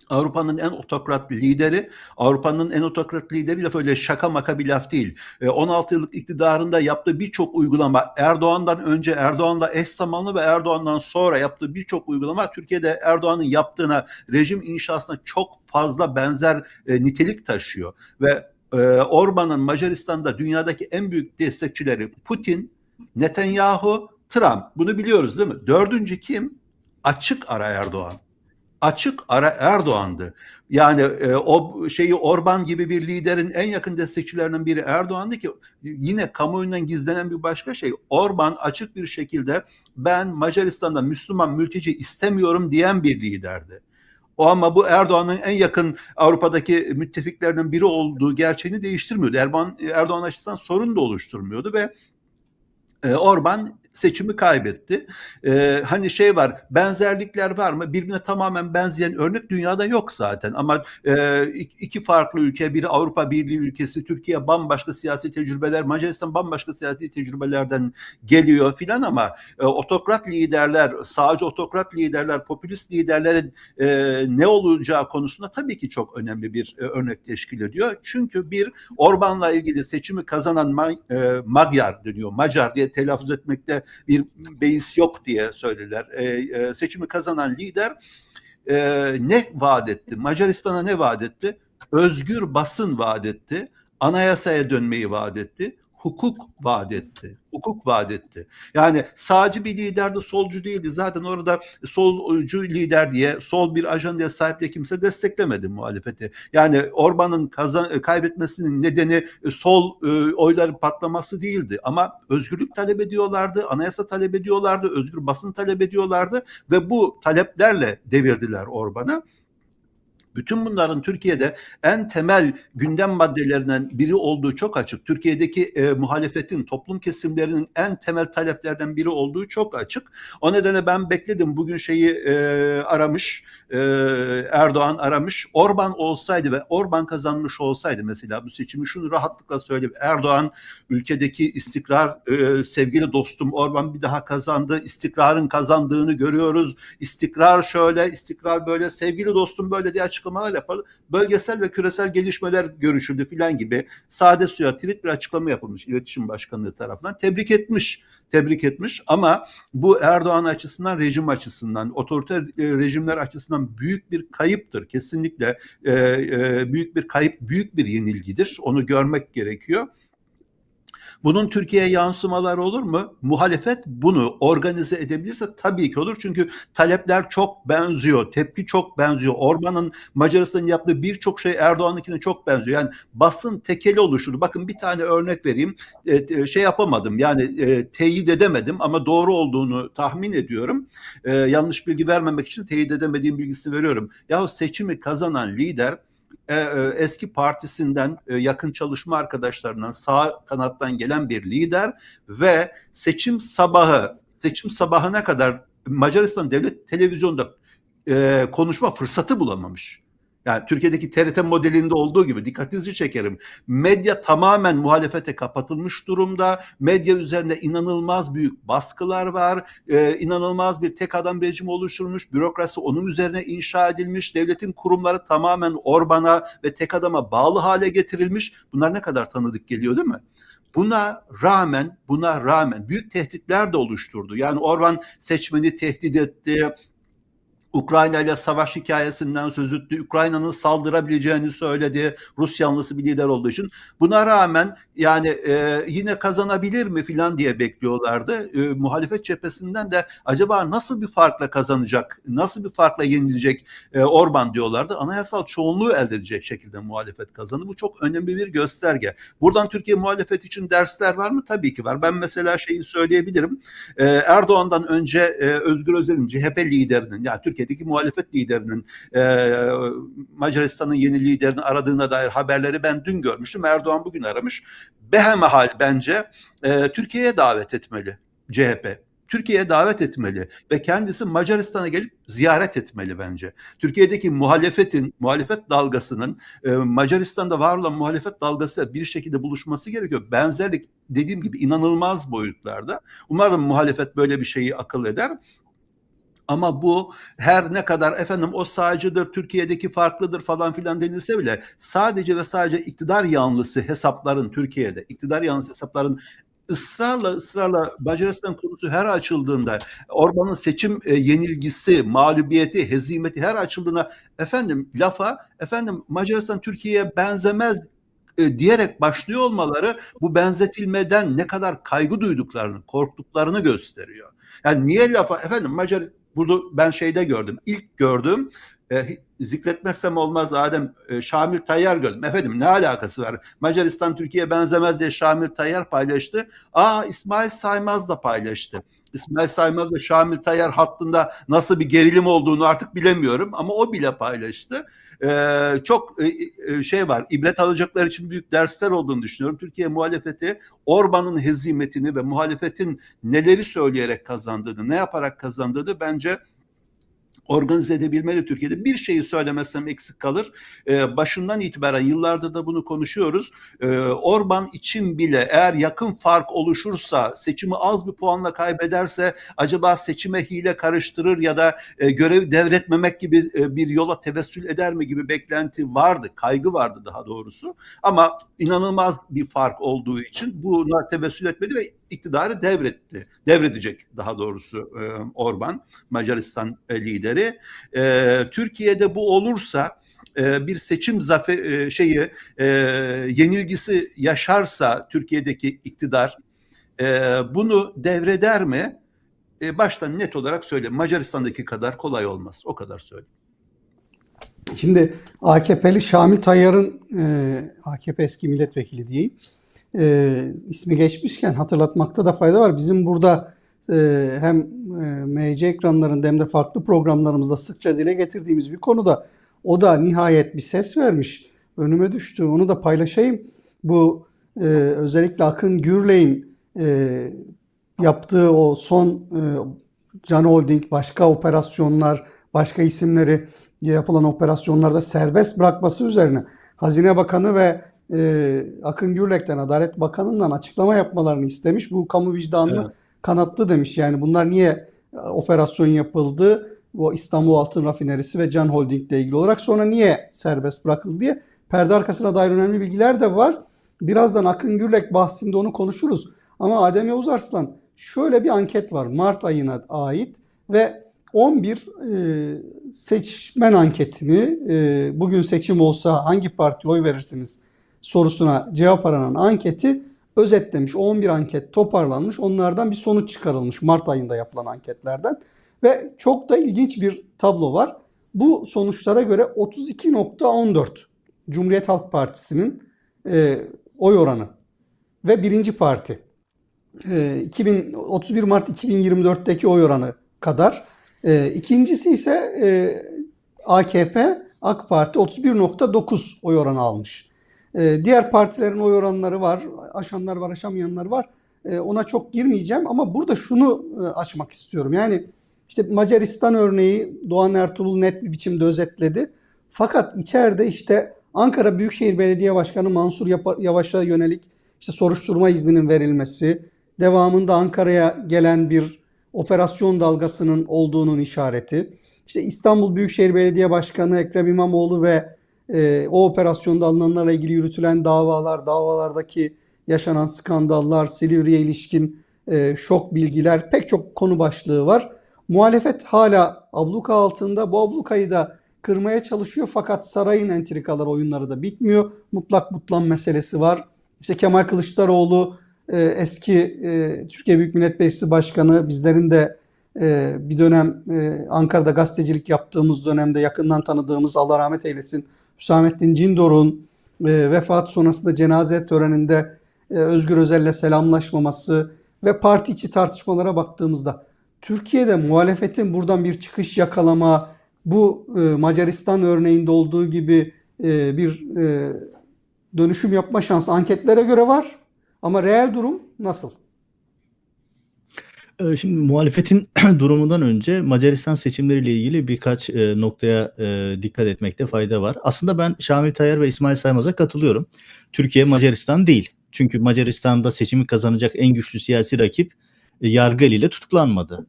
Avrupa'nın en otokrat lideri. Avrupa'nın en otokrat lideri laf öyle şaka maka bir laf değil. 16 yıllık iktidarında yaptığı birçok uygulama, Erdoğan'dan önce, Erdoğan'la eş zamanlı ve Erdoğan'dan sonra yaptığı birçok uygulama Türkiye'de Erdoğan'ın yaptığına, rejim inşasına çok fazla benzer nitelik taşıyor. Ve Orban'ın Macaristan'da dünyadaki en büyük destekçileri Putin, Netanyahu, Trump. Bunu biliyoruz değil mi? Dördüncü kim? Açık ara Erdoğan. Açık ara Erdoğan'dı. Yani Orban gibi bir liderin en yakın destekçilerinden biri Erdoğan'dı ki yine kamuoyundan gizlenen bir başka şey. Orban açık bir şekilde ben Macaristan'da Müslüman mülteci istemiyorum diyen bir liderdi. Ama bu Erdoğan'ın en yakın Avrupa'daki müttefiklerinin biri olduğu gerçeğini değiştirmiyordu. Erdoğan açısından sorun da oluşturmuyordu ve Orban seçimi kaybetti. Hani şey var, benzerlikler var mı? Birbirine tamamen benzeyen örnek dünyada yok zaten. Ama iki farklı ülke, biri Avrupa Birliği ülkesi, Türkiye bambaşka siyasi tecrübeler, Macaristan bambaşka siyasi tecrübelerden geliyor filan ama otokrat liderler, sağcı otokrat liderler, popülist liderlerin ne olacağı konusunda tabii ki çok önemli bir örnek teşkil ediyor. Çünkü bir Orban'la ilgili seçimi kazanan Magyar deniyor. Macar diye telaffuz etmekte bir beis yok diye söylediler. Seçimi kazanan lider ne vaat etti? Macaristan'a ne vaat etti? Özgür basın vaat etti. Anayasaya dönmeyi vaat etti. Hukuk vaat etti. Hukuk vaat etti. Yani sağcı bir liderdi, solcu değildi. Zaten orada solcu lider diye, sol bir ajandaya sahip diye kimse desteklemedi muhalefeti. Yani Orban'ın kaybetmesinin nedeni sol oyların patlaması değildi. Ama özgürlük talep ediyorlardı, anayasa talep ediyorlardı, özgür basın talep ediyorlardı ve bu taleplerle devirdiler Orban'ı. Bütün bunların Türkiye'de en temel gündem maddelerinden biri olduğu çok açık. Türkiye'deki muhalefetin, toplum kesimlerinin en temel taleplerden biri olduğu çok açık. O nedenle ben bekledim. Bugün aramış, Erdoğan aramış. Orban olsaydı ve Orban kazanmış olsaydı mesela bu seçimi, şunu rahatlıkla söyleyeyim. Erdoğan ülkedeki istikrar, sevgili dostum Orban bir daha kazandı. İstikrarın kazandığını görüyoruz. İstikrar şöyle, istikrar böyle, sevgili dostum böyle diye açıklamalar yapardı. Bölgesel ve küresel gelişmeler görüşüldü filan gibi sade suya tirit bir açıklama yapılmış İletişim Başkanlığı tarafından. Tebrik etmiş ama bu Erdoğan açısından, rejim açısından, otoriter rejimler açısından büyük bir kayıptır. Kesinlikle büyük bir kayıp, büyük bir yenilgidir. Onu görmek gerekiyor. Bunun Türkiye'ye yansımaları olur mu? Muhalefet bunu organize edebilirse tabii ki olur. Çünkü talepler çok benziyor, tepki çok benziyor. Orban'ın Macaristan'ın yaptığı birçok şey Erdoğan'ınkine çok benziyor. Yani basın tekeli oluşturdu. Bakın bir tane örnek vereyim. Yapamadım yani teyit edemedim ama doğru olduğunu tahmin ediyorum. Yanlış bilgi vermemek için teyit edemediğim bilgisini veriyorum. Yahu seçimi kazanan lider eski partisinden, yakın çalışma arkadaşlarından, sağ kanattan gelen bir lider ve seçim sabahına kadar Macaristan Devlet Televizyonu'nda konuşma fırsatı bulamamış. Yani Türkiye'deki TRT modelinde olduğu gibi, dikkatinizi çekerim. Medya tamamen muhalefete kapatılmış durumda. Medya üzerinde inanılmaz büyük baskılar var. İnanılmaz bir tek adam rejimi oluşturulmuş. Bürokrasi onun üzerine inşa edilmiş. Devletin kurumları tamamen Orban'a ve tek adama bağlı hale getirilmiş. Bunlar ne kadar tanıdık geliyor değil mi? Buna rağmen büyük tehditler de oluşturdu. Yani Orban seçmeni tehdit etti. Ukrayna ile savaş hikayesinden söz etti. Ukrayna'nın saldırabileceğini söyledi. Rus yanlısı bir lider olduğu için. Buna rağmen yani yine kazanabilir mi filan diye bekliyorlardı. Muhalefet cephesinden de acaba nasıl bir farkla kazanacak, nasıl bir farkla yenilecek Orban diyorlardı. Anayasal çoğunluğu elde edecek şekilde muhalefet kazandı. Bu çok önemli bir gösterge. Buradan Türkiye muhalefet için dersler var mı? Tabii ki var. Ben mesela söyleyebilirim. Erdoğan'dan önce Özgür Özel'in CHP liderinin, yani Türkiye'deki muhalefet liderinin Macaristan'ın yeni liderini aradığına dair haberleri ben dün görmüştüm. Erdoğan bugün aramış. Behemahal bence Türkiye'ye davet etmeli CHP. Türkiye'ye davet etmeli ve kendisi Macaristan'a gelip ziyaret etmeli bence. Türkiye'deki muhalefet dalgasının Macaristan'da var olan muhalefet dalgasıyla bir şekilde buluşması gerekiyor. Benzerlik dediğim gibi inanılmaz boyutlarda. Umarım muhalefet böyle bir şeyi akıl eder. Ama bu her ne kadar o sağcıdır, Türkiye'deki farklıdır falan filan denilse bile sadece ve sadece iktidar yanlısı hesapların Türkiye'de, iktidar yanlısı hesapların ısrarla Macaristan konusu her açıldığında, Orban'ın seçim yenilgisi, mağlubiyeti, hezimeti her açıldığında Macaristan Türkiye'ye benzemez diyerek başlıyor olmaları bu benzetilmeden ne kadar kaygı duyduklarını, korktuklarını gösteriyor. Yani niye burada ben gördüm. İlk gördüm, zikretmezsem olmaz Adem, Şamil Tayyar gördüm. Ne alakası var? Macaristan Türkiye'ye benzemez diye Şamil Tayyar paylaştı. İsmail Saymaz da paylaştı. İsmail Saymaz ve Şamil Tayyar hattında nasıl bir gerilim olduğunu artık bilemiyorum ama o bile paylaştı. Çok var. İbret alacaklar için büyük dersler olduğunu düşünüyorum. Türkiye muhalefeti Orban'ın hezimetini ve muhalefetin neleri söyleyerek kazandığını, ne yaparak kazandığını bence organize edebilmeli Türkiye'de. Bir şeyi söylemezsem eksik kalır. Başından itibaren yıllardır da bunu konuşuyoruz. Orban için bile eğer yakın fark oluşursa, seçimi az bir puanla kaybederse acaba seçime hile karıştırır ya da görevi devretmemek gibi bir yola tevessül eder mi gibi beklenti vardı, kaygı vardı daha doğrusu. Ama inanılmaz bir fark olduğu için buna tevessül etmedi ve iktidarı devredecek daha doğrusu Orban, Macaristan lideri. Türkiye'de bu olursa bir seçim yenilgisi yaşarsa Türkiye'deki iktidar bunu devreder mi? Baştan net olarak söyleyeyim. Macaristan'daki kadar kolay olmaz. O kadar söyleyeyim. Şimdi AKP'li Şamil Tayyar'ın AKP eski milletvekili diyeyim. İsmi geçmişken hatırlatmakta da fayda var. Bizim burada hem MC ekranlarında hem de farklı programlarımızda sıkça dile getirdiğimiz bir konu da O da nihayet bir ses vermiş. Önüme düştü. Onu da paylaşayım. Bu özellikle Akın Gürley'in yaptığı o son Can Holding, başka operasyonlar, başka isimleri yapılan operasyonlarda serbest bırakması üzerine Hazine Bakanı ve Akın Gürlek'ten, Adalet Bakanı'ndan açıklama yapmalarını istemiş. Bu kamu vicdanını Evet. kanattı demiş. Yani bunlar niye operasyon yapıldı? O İstanbul Altın Rafinerisi ve Can Holding ile ilgili olarak sonra niye serbest bırakıldı diye perde arkasına dair önemli bilgiler de var. Birazdan Akın Gürlek bahsinde onu konuşuruz. Ama Adem Yavuz Arslan, şöyle bir anket var Mart ayına ait ve 11 seçmen anketini, bugün seçim olsa hangi partiye oy verirsiniz sorusuna cevap aranan anketi özetlemiş. 11 anket toparlanmış. Onlardan bir sonuç çıkarılmış Mart ayında yapılan anketlerden. Ve çok da ilginç bir tablo var. Bu sonuçlara göre 32.14 Cumhuriyet Halk Partisi'nin oy oranı ve birinci parti. 31 Mart 2024'teki oy oranı kadar. İkincisi ise AKP, AK Parti 31.9 oy oranı almış. Diğer partilerin oy oranları var. Aşanlar var, aşamayanlar var. Ona çok girmeyeceğim ama burada şunu açmak istiyorum. Yani işte Macaristan örneği Doğan Ertuğrul net bir biçimde özetledi. Fakat içeride işte Ankara Büyükşehir Belediye Başkanı Mansur Yavaş'a yönelik işte soruşturma izninin verilmesi, devamında Ankara'ya gelen bir operasyon dalgasının olduğunun işareti. İşte İstanbul Büyükşehir Belediye Başkanı Ekrem İmamoğlu ve o operasyonda alınanlarla ilgili yürütülen davalar, davalardaki yaşanan skandallar, Silivri'ye ilişkin şok bilgiler, pek çok konu başlığı var. Muhalefet hala abluka altında. Bu ablukayı da kırmaya çalışıyor fakat sarayın entrikalar oyunları da bitmiyor. Mutlak butlan meselesi var. İşte Kemal Kılıçdaroğlu eski Türkiye Büyük Millet Meclisi Başkanı, bizlerin de bir dönem Ankara'da gazetecilik yaptığımız dönemde yakından tanıdığımız, Allah rahmet eylesin, Hüsamettin Cindor'un vefat sonrasında cenaze töreninde Özgür Özel'le selamlaşmaması ve parti içi tartışmalara baktığımızda Türkiye'de muhalefetin buradan bir çıkış yakalama, bu Macaristan örneğinde olduğu gibi bir dönüşüm yapma şansı anketlere göre var. Ama reel durum nasıl? Şimdi muhalefetin durumundan önce Macaristan seçimleriyle ilgili birkaç noktaya dikkat etmekte fayda var. Aslında ben Şamil Tayyar ve İsmail Saymaz'a katılıyorum. Türkiye Macaristan değil. Çünkü Macaristan'da seçimi kazanacak en güçlü siyasi rakip yargı eliyle tutuklanmadı.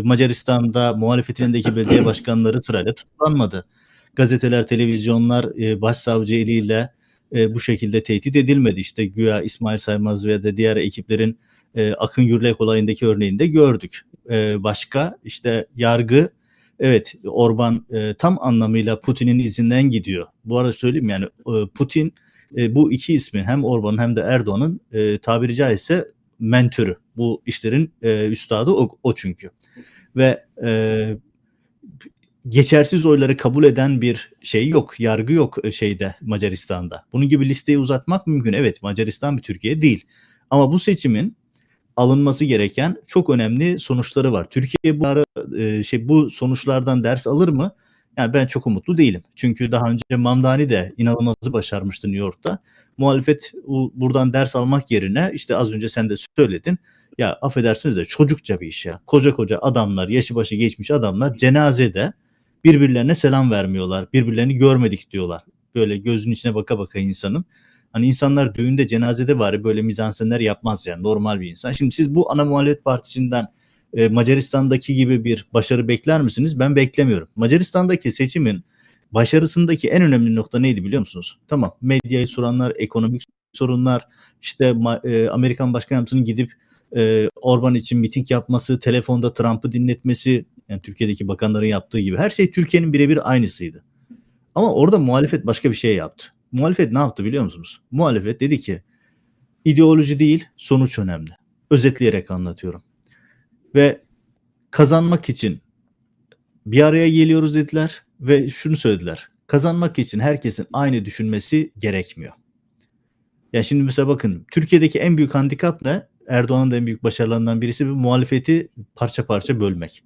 Macaristan'da muhalefetin elindeki belediye başkanları sırayla tutuklanmadı. Gazeteler, televizyonlar başsavcı eliyle bu şekilde tehdit edilmedi. İşte güya İsmail Saymaz ve de diğer ekiplerin Akın Gürlek olayındaki örneğini de gördük. Başka işte yargı, evet, Orban tam anlamıyla Putin'in izinden gidiyor. Bu arada söyleyeyim, yani Putin bu iki ismin, hem Orban'ın hem de Erdoğan'ın tabiri caizse mentörü. Bu işlerin üstadı o çünkü. Ve geçersiz oyları kabul eden bir şey yok, yargı yok şeyde, Macaristan'da. Bunun gibi listeyi uzatmak mümkün. Evet, Macaristan bir Türkiye değil. Ama bu seçimin alınması gereken çok önemli sonuçları var. Türkiye bu sonuçlardan ders alır mı? Yani ben çok umutlu değilim. Çünkü daha önce Mamdani de inanılmazı başarmıştı New York'ta. Muhalefet buradan ders almak yerine, işte az önce sen de söyledin, ya affedersiniz de çocukça bir iş ya. Koca koca adamlar, yaşı başı geçmiş adamlar cenazede birbirlerine selam vermiyorlar. Birbirlerini görmedik diyorlar. Böyle gözünün içine baka baka insanın. Hani insanlar düğünde, cenazede bari böyle mizansenler yapmaz yani, normal bir insan. Şimdi siz bu ana muhalefet partisinden Macaristan'daki gibi bir başarı bekler misiniz? Ben beklemiyorum. Macaristan'daki seçimin başarısındaki en önemli nokta neydi biliyor musunuz? Tamam, medyayı soranlar, ekonomik sorunlar, işte Amerikan Başkan Yardımcısının gidip Orban için miting yapması, telefonda Trump'ı dinletmesi, yani Türkiye'deki bakanların yaptığı gibi her şey Türkiye'nin birebir aynısıydı. Ama orada muhalefet başka bir şey yaptı. Muhalefet ne yaptı biliyor musunuz? Muhalefet dedi ki ideoloji değil, sonuç önemli. Özetleyerek anlatıyorum. Ve kazanmak için bir araya geliyoruz dediler ve şunu söylediler. Kazanmak için herkesin aynı düşünmesi gerekmiyor. Yani şimdi mesela bakın, Türkiye'deki en büyük handikap ne? Erdoğan'ın da en büyük başarılarından birisi bir muhalefeti parça parça bölmek.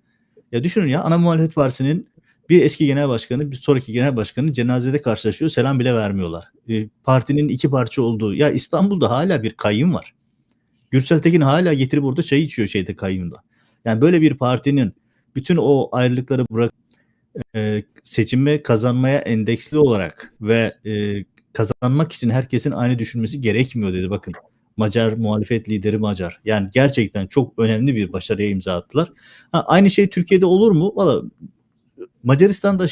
Ya düşünün ya, ana muhalefet partisinin Bir eski genel başkanı, bir sonraki genel başkanı cenazede karşılaşıyor, selam bile vermiyorlar. Partinin iki parça olduğu, ya İstanbul'da hala bir kayyum var. Gürsel Tekin hala getirip orada çay içiyor kayyumda. Yani böyle bir partinin bütün o ayrılıkları bırakıp seçime kazanmaya endeksli olarak ve kazanmak için herkesin aynı düşünmesi gerekmiyor dedi. Bakın, Macar muhalefet lideri Macar. Yani gerçekten çok önemli bir başarıya imza attılar. Aynı şey Türkiye'de olur mu? Valla Macaristan'da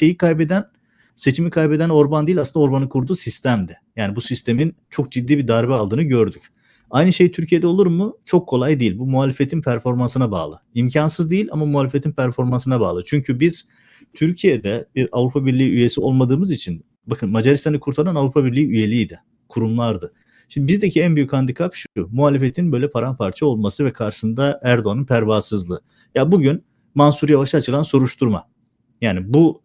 seçimi kaybeden Orban değil, aslında Orban'ın kurduğu sistemdi. Yani bu sistemin çok ciddi bir darbe aldığını gördük. Aynı şey Türkiye'de olur mu? Çok kolay değil. Bu muhalefetin performansına bağlı. İmkansız değil ama muhalefetin performansına bağlı. Çünkü biz Türkiye'de bir Avrupa Birliği üyesi olmadığımız için, bakın, Macaristan'ı kurtaran Avrupa Birliği üyeliğiydi, kurumlardı. Şimdi bizdeki en büyük handikap şu: muhalefetin böyle paramparça olması ve karşısında Erdoğan'ın pervasızlığı. Ya bugün Mansur Yavaş'a açılan soruşturma. Yani bu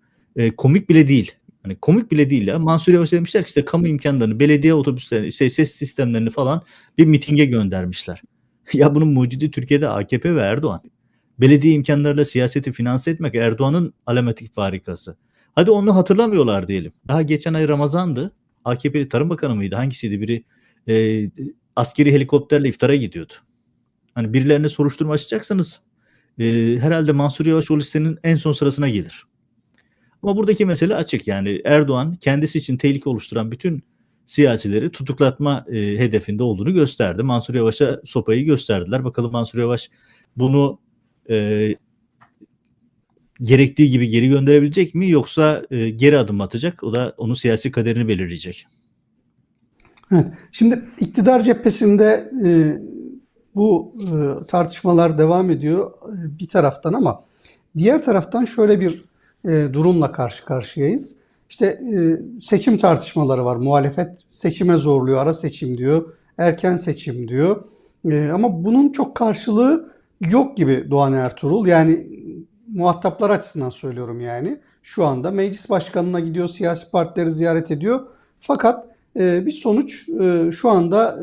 komik bile değil. Hani komik bile değil ya. Mansur Yavaş demişler ki işte kamu imkanlarını, belediye otobüslerini, ses sistemlerini falan bir mitinge göndermişler. Ya bunun mucidi Türkiye'de AKP ve Erdoğan. Belediye imkanlarıyla siyaseti finanse etmek Erdoğan'ın alamatik farikası. Hadi onu hatırlamıyorlar diyelim. Daha geçen ay Ramazan'dı. AKP'li Tarım Bakanı mıydı? Hangisiydi? Biri askeri helikopterle iftara gidiyordu. Hani birilerine soruşturma açacaksanız herhalde Mansur Yavaş o listenin en son sırasına gelir. Ama buradaki mesele açık. Yani Erdoğan kendisi için tehlike oluşturan bütün siyasileri tutuklatma hedefinde olduğunu gösterdi. Mansur Yavaş'a sopayı gösterdiler. Bakalım Mansur Yavaş bunu gerektiği gibi geri gönderebilecek mi, yoksa geri adım atacak? O da onun siyasi kaderini belirleyecek. Evet. Şimdi iktidar cephesinde bu tartışmalar devam ediyor bir taraftan, ama diğer taraftan şöyle bir durumla karşı karşıyayız. İşte seçim tartışmaları var. Muhalefet seçime zorluyor, ara seçim diyor, erken seçim diyor. Ama bunun çok karşılığı yok gibi Doğan Ertuğrul. Yani muhataplar açısından söylüyorum yani. Şu anda meclis başkanına gidiyor, siyasi partileri ziyaret ediyor. Fakat bir sonuç şu anda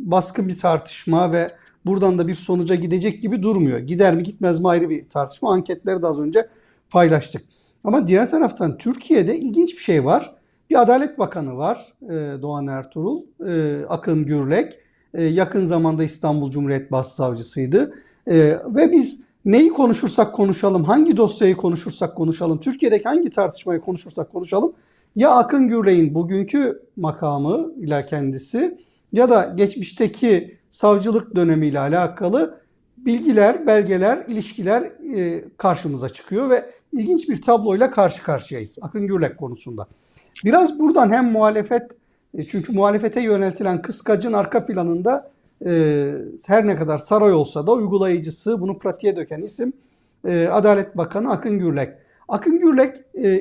baskın bir tartışma ve buradan da bir sonuca gidecek gibi durmuyor. Gider mi gitmez mi ayrı bir tartışma. Anketleri de az önce paylaştık. Ama diğer taraftan Türkiye'de ilginç bir şey var. Bir Adalet Bakanı var, Doğan Ertuğrul, Akın Gürlek. Yakın zamanda İstanbul Cumhuriyet Başsavcısıydı. Ve biz neyi konuşursak konuşalım, hangi dosyayı konuşursak konuşalım, Türkiye'deki hangi tartışmayı konuşursak konuşalım, ya Akın Gürlek'in bugünkü makamı ile kendisi ya da geçmişteki savcılık dönemiyle alakalı bilgiler, belgeler, ilişkiler karşımıza çıkıyor ve ilginç bir tabloyla karşı karşıyayız Akın Gürlek konusunda. Biraz buradan hem muhalefet, çünkü muhalefete yöneltilen kıskacın arka planında her ne kadar saray olsa da uygulayıcısı, bunu pratiğe döken isim Adalet Bakanı Akın Gürlek. Akın Gürlek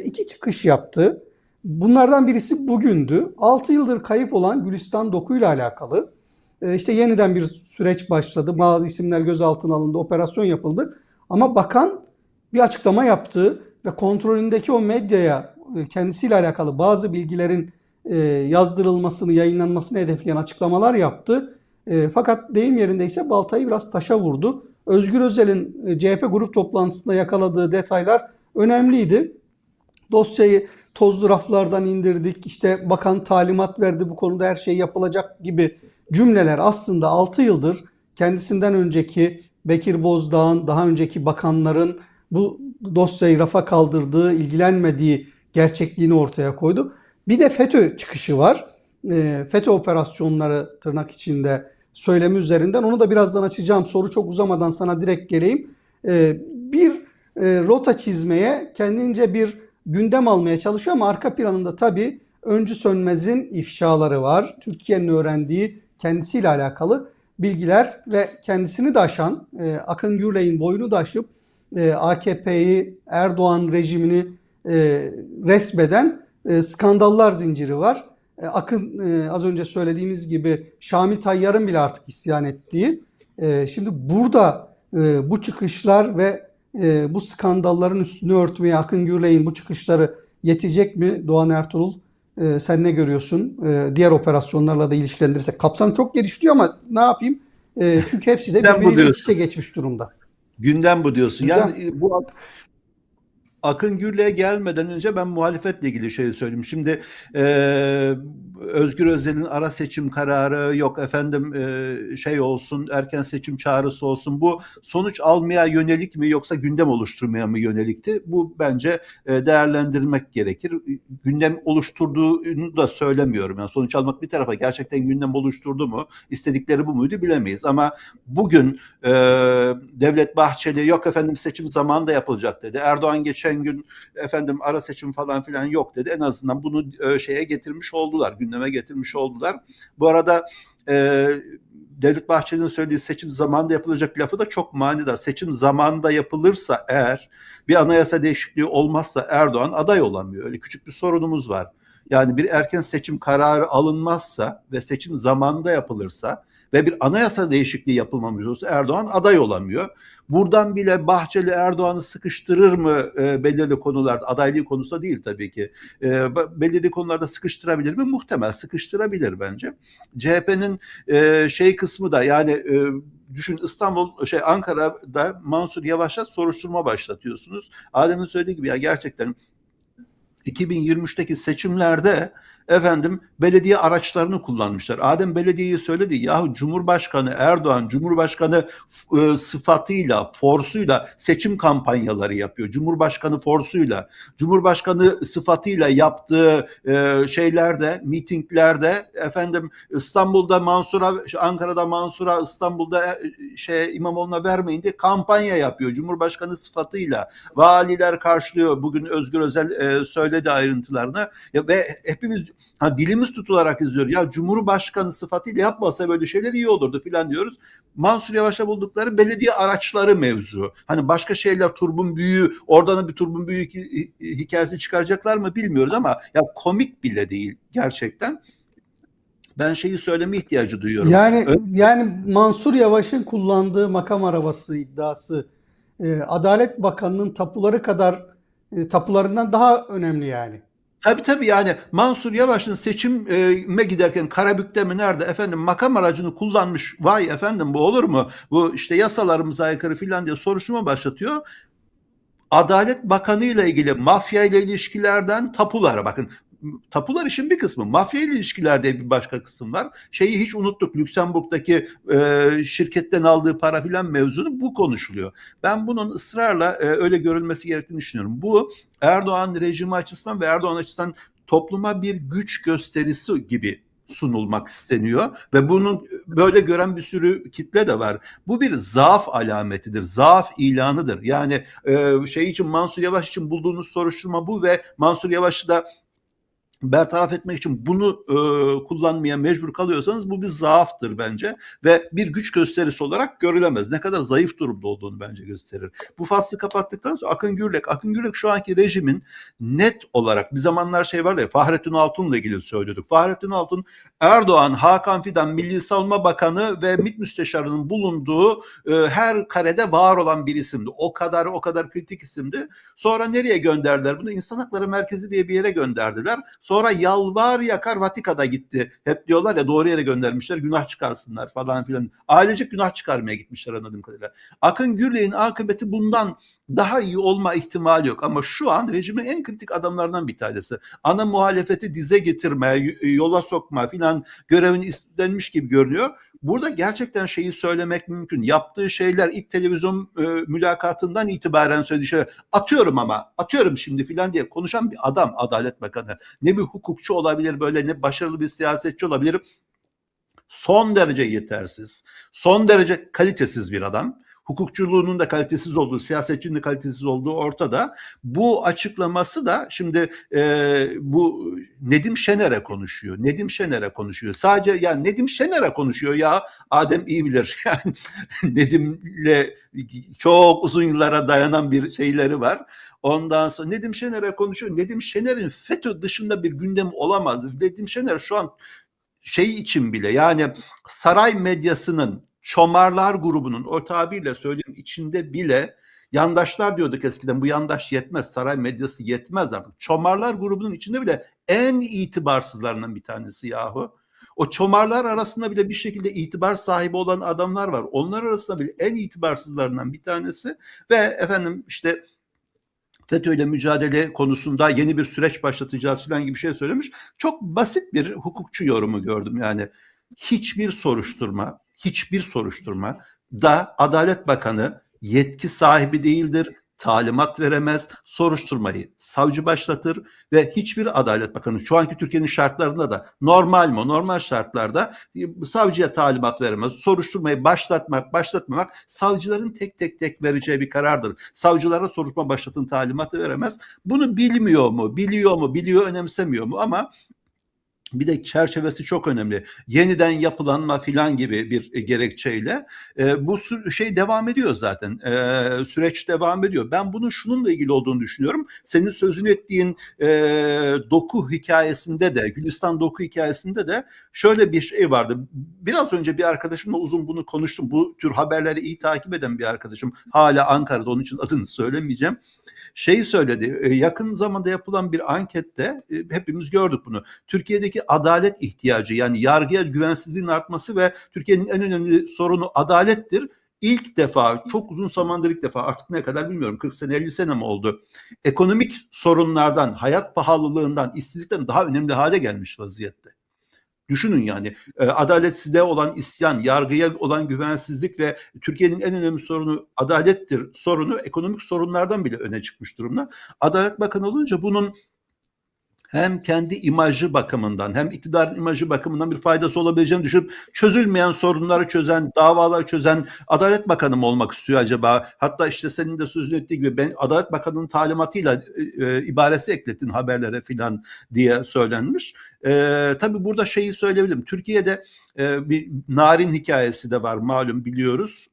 iki çıkış yaptı. Bunlardan birisi bugündü. 6 yıldır kayıp olan Gülistan Doku ile alakalı. İşte yeniden bir süreç başladı. Bazı isimler gözaltına alındı, operasyon yapıldı. Ama bakan bir açıklama yaptı ve kontrolündeki o medyaya kendisiyle alakalı bazı bilgilerin yazdırılmasını, yayınlanmasını hedefleyen açıklamalar yaptı. Fakat deyim yerindeyse baltayı biraz taşa vurdu. Özgür Özel'in CHP grup toplantısında yakaladığı detaylar önemliydi. Dosyayı tozlu raflardan indirdik, işte bakan talimat verdi, bu konuda her şey yapılacak gibi cümleler aslında 6 yıldır kendisinden önceki Bekir Bozdağ'ın, daha önceki bakanların bu dosyayı rafa kaldırdığı, ilgilenmediği gerçekliğini ortaya koydu. Bir de FETÖ çıkışı var. FETÖ operasyonları tırnak içinde söylemi üzerinden. Onu da birazdan açacağım. Soru çok uzamadan sana direkt geleyim. Bir rota çizmeye, kendince bir gündem almaya çalışıyor ama arka planında tabii Öncü Sönmez'in ifşaları var. Türkiye'nin öğrendiği kendisiyle alakalı bilgiler ve kendisini de aşan, Akın Gürlek'in boyunu da aşıp AKP'yi, Erdoğan rejimini resmeden skandallar zinciri var. Akın az önce söylediğimiz gibi Şamil Tayyar'ın bile artık isyan ettiği. Şimdi burada bu çıkışlar ve bu skandalların üstünü örtmeye Akın Gürlek'in bu çıkışları yetecek mi Doğan Ertuğrul? Sen ne görüyorsun? Diğer operasyonlarla da ilişkilendirirsek. Kapsam çok genişliyor ama ne yapayım? Çünkü hepsi de birbiriyle iç içe geçmiş durumda. Gündem bu diyorsun. Güzel. Yani Akın Gürlü'ye gelmeden önce ben muhalefetle ilgili şey söyleyeyim. Şimdi e, Özgür Özel'in ara seçim kararı yok efendim, şey olsun, erken seçim çağrısı olsun, bu sonuç almaya yönelik mi yoksa gündem oluşturmaya mı yönelikti? Bu bence değerlendirmek gerekir. Gündem oluşturduğunu da söylemiyorum. Yani sonuç almak bir tarafa, gerçekten gündem oluşturdu mu, istedikleri bu muydu bilemeyiz. Ama bugün Devlet Bahçeli yok efendim seçim zamanında yapılacak dedi. Erdoğan geçen gün efendim ara seçim falan filan yok dedi. En azından bunu şeye getirmiş oldular, gündeme getirmiş oldular. Bu arada Devlet Bahçeli'nin söylediği seçim zamanında yapılacak lafı da çok manidar. Seçim zamanında yapılırsa eğer, bir anayasa değişikliği olmazsa Erdoğan aday olamıyor. Öyle küçük bir sorunumuz var. Yani bir erken seçim kararı alınmazsa ve seçim zamanında yapılırsa ve bir anayasa değişikliği yapılmamış olsa Erdoğan aday olamıyor. Buradan bile Bahçeli Erdoğan'ı sıkıştırır mı belirli konularda, adaylığı konusunda değil tabii ki, belirli konularda sıkıştırabilir mi? Muhtemel sıkıştırabilir bence. CHP'nin şey kısmı da, yani düşün, Ankara'da Mansur Yavaş'a soruşturma başlatıyorsunuz. Adem'in söylediği gibi ya, gerçekten 2023'teki seçimlerde efendim belediye araçlarını kullanmışlar. Adem belediyeyi söyledi. Yahu Cumhurbaşkanı Erdoğan, Cumhurbaşkanı sıfatıyla, forsuyla seçim kampanyaları yapıyor. Cumhurbaşkanı forsuyla, Cumhurbaşkanı sıfatıyla yaptığı şeylerde, mitinglerde efendim İstanbul'da Mansur'a, Ankara'da Mansur'a, İstanbul'da İmamoğlu'na vermeyin diye kampanya yapıyor. Cumhurbaşkanı sıfatıyla. Valiler karşılıyor. Bugün Özgür Özel söyledi ayrıntılarını. Ya, ve hepimiz dilimiz tutularak izliyor. Ya Cumhurbaşkanı sıfatıyla yapmasa böyle şeyler iyi olurdu filan diyoruz. Mansur Yavaş'a buldukları belediye araçları mevzu. Hani başka şeyler, turbun büyüğü, oradan bir turbun büyüğü hikayesini çıkaracaklar mı bilmiyoruz ama ya komik bile değil gerçekten. Ben şeyi söyleme ihtiyacı duyuyorum. Yani Mansur Yavaş'ın kullandığı makam arabası iddiası Adalet Bakanı'nın tapularından daha önemli yani. Tabii yani Mansur Yavaş'ın seçime giderken Karabük'te mi nerede efendim makam aracını kullanmış. Vay efendim, bu olur mu? Bu işte yasalarımıza aykırı filan diye soruşturma başlatıyor. Adalet Bakanı ile ilgili mafya ile ilişkilerden tapulara bakın. Tapular işin bir kısmı. Mafya ile ilişkilerde bir başka kısım var. Şeyi hiç unuttuk. Lüksemburg'daki şirketten aldığı para filan mevzunu, bu konuşuluyor. Ben bunun ısrarla öyle görülmesi gerektiğini düşünüyorum. Bu Erdoğan rejimi açısından ve Erdoğan açısından topluma bir güç gösterisi gibi sunulmak isteniyor ve bunu böyle gören bir sürü kitle de var. Bu bir zaaf alametidir, zaaf ilanıdır. Yani şey için, Mansur Yavaş için bulduğunuz soruşturma bu ve Mansur Yavaş'ı da bertaraf etmek için bunu kullanmaya mecbur kalıyorsanız bu bir zaaftır bence ve bir güç gösterisi olarak görülemez. Ne kadar zayıf durumda olduğunu bence gösterir. Bu faslı kapattıktan sonra Akın Gürlek şu anki rejimin net olarak, bir zamanlar şey vardı ya, Fahrettin Altun'la ilgili söylüyorduk. Fahrettin Altun, Erdoğan, Hakan Fidan, Milli Savunma Bakanı ve MİT Müsteşarı'nın bulunduğu her karede var olan bir isimdi. O kadar kritik isimdi. Sonra nereye gönderdiler bunu? İnsan Hakları Merkezi diye bir yere gönderdiler. Sonra yalvar yakar Vatikan'a gitti. Hep diyorlar ya, doğru yere göndermişler, günah çıkarsınlar falan filan. Ailecek günah çıkarmaya gitmişler anladığım kadarıyla. Akın Gürlek'in akıbeti bundan daha iyi olma ihtimali yok. Ama şu an rejimin en kritik adamlarından bir tanesi. Ana muhalefeti dize getirme, yola sokma filan görevini üstlenmiş gibi görünüyor. Burada gerçekten şeyi söylemek mümkün. Yaptığı şeyler, ilk televizyon mülakatından itibaren söylediği şeyler, atıyorum şimdi filan diye konuşan bir adam, Adalet Bakanı. Ne bir hukukçu olabilir böyle, ne başarılı bir siyasetçi olabilir. Son derece yetersiz, son derece kalitesiz bir adam. Hukukçuluğunun da kalitesiz olduğu, siyasetçinin de kalitesiz olduğu ortada. Bu açıklaması da şimdi bu Nedim Şener'e konuşuyor. Sadece yani Nedim Şener'e konuşuyor ya, Adem iyi bilir. Yani Nedim'le çok uzun yıllara dayanan bir şeyleri var. Ondan sonra Nedim Şener'e konuşuyor. Nedim Şener'in FETÖ dışında bir gündem olamaz. Nedim Şener şu an şey için bile, yani saray medyasının, çomarlar grubunun, o tabirle söyleyeyim, içinde bile, yandaşlar diyorduk eskiden, bu yandaş yetmez, saray medyası yetmez artık. Çomarlar grubunun içinde bile en itibarsızlarından bir tanesi yahu. O çomarlar arasında bile bir şekilde itibar sahibi olan adamlar var. Onlar arasında bile en itibarsızlarından bir tanesi ve efendim işte FETÖ'yle mücadele konusunda yeni bir süreç başlatacağız falan gibi bir şey söylemiş. Çok basit bir hukukçu yorumu gördüm. Yani hiçbir soruşturma da Adalet Bakanı yetki sahibi değildir, talimat veremez, soruşturmayı savcı başlatır ve hiçbir Adalet Bakanı şu anki Türkiye'nin şartlarında da normal şartlarda savcıya talimat veremez. Soruşturmayı başlatmamak savcıların tek vereceği bir karardır. Savcılara soruşturma başlatın talimatı veremez. Bunu bilmiyor mu? Biliyor, önemsemiyor mu? Ama bir de çerçevesi çok önemli. Yeniden yapılanma filan gibi bir gerekçeyle bu şey devam ediyor zaten. Süreç devam ediyor. Ben bunun şununla ilgili olduğunu düşünüyorum. Senin sözünü ettiğin doku hikayesinde de, Gülistan doku hikayesinde de şöyle bir şey vardı. Biraz önce bir arkadaşımla uzun bunu konuştum. Bu tür haberleri iyi takip eden bir arkadaşım. Hala Ankara'da, onun için adını söylemeyeceğim. Şeyi söyledi, yakın zamanda yapılan bir ankette hepimiz gördük bunu. Türkiye'deki adalet ihtiyacı, yani yargıya güvensizliğin artması ve Türkiye'nin en önemli sorunu adalettir. İlk defa, çok uzun zamandır ilk defa, artık ne kadar bilmiyorum, 40 sene 50 sene mi oldu? Ekonomik sorunlardan, hayat pahalılığından, işsizlikten daha önemli hale gelmiş vaziyette. Düşünün yani, adaletsizliğe olan isyan, yargıya olan güvensizlik ve Türkiye'nin en önemli sorunu adalettir sorunu ekonomik sorunlardan bile öne çıkmış durumda. Adalet Bakanı olunca bunun hem kendi imajı bakımından hem iktidarın imajı bakımından bir faydası olabileceğini düşünüp çözülmeyen sorunları çözen, davaları çözen Adalet Bakanı mı olmak istiyor acaba? Hatta işte senin de sözünü ettiği gibi ben Adalet Bakanı'nın talimatıyla ibaresi eklettin haberlere filan diye söylenmiş. Tabii burada şeyi söyleyebilirim. Türkiye'de bir narin hikayesi de var, malum biliyoruz.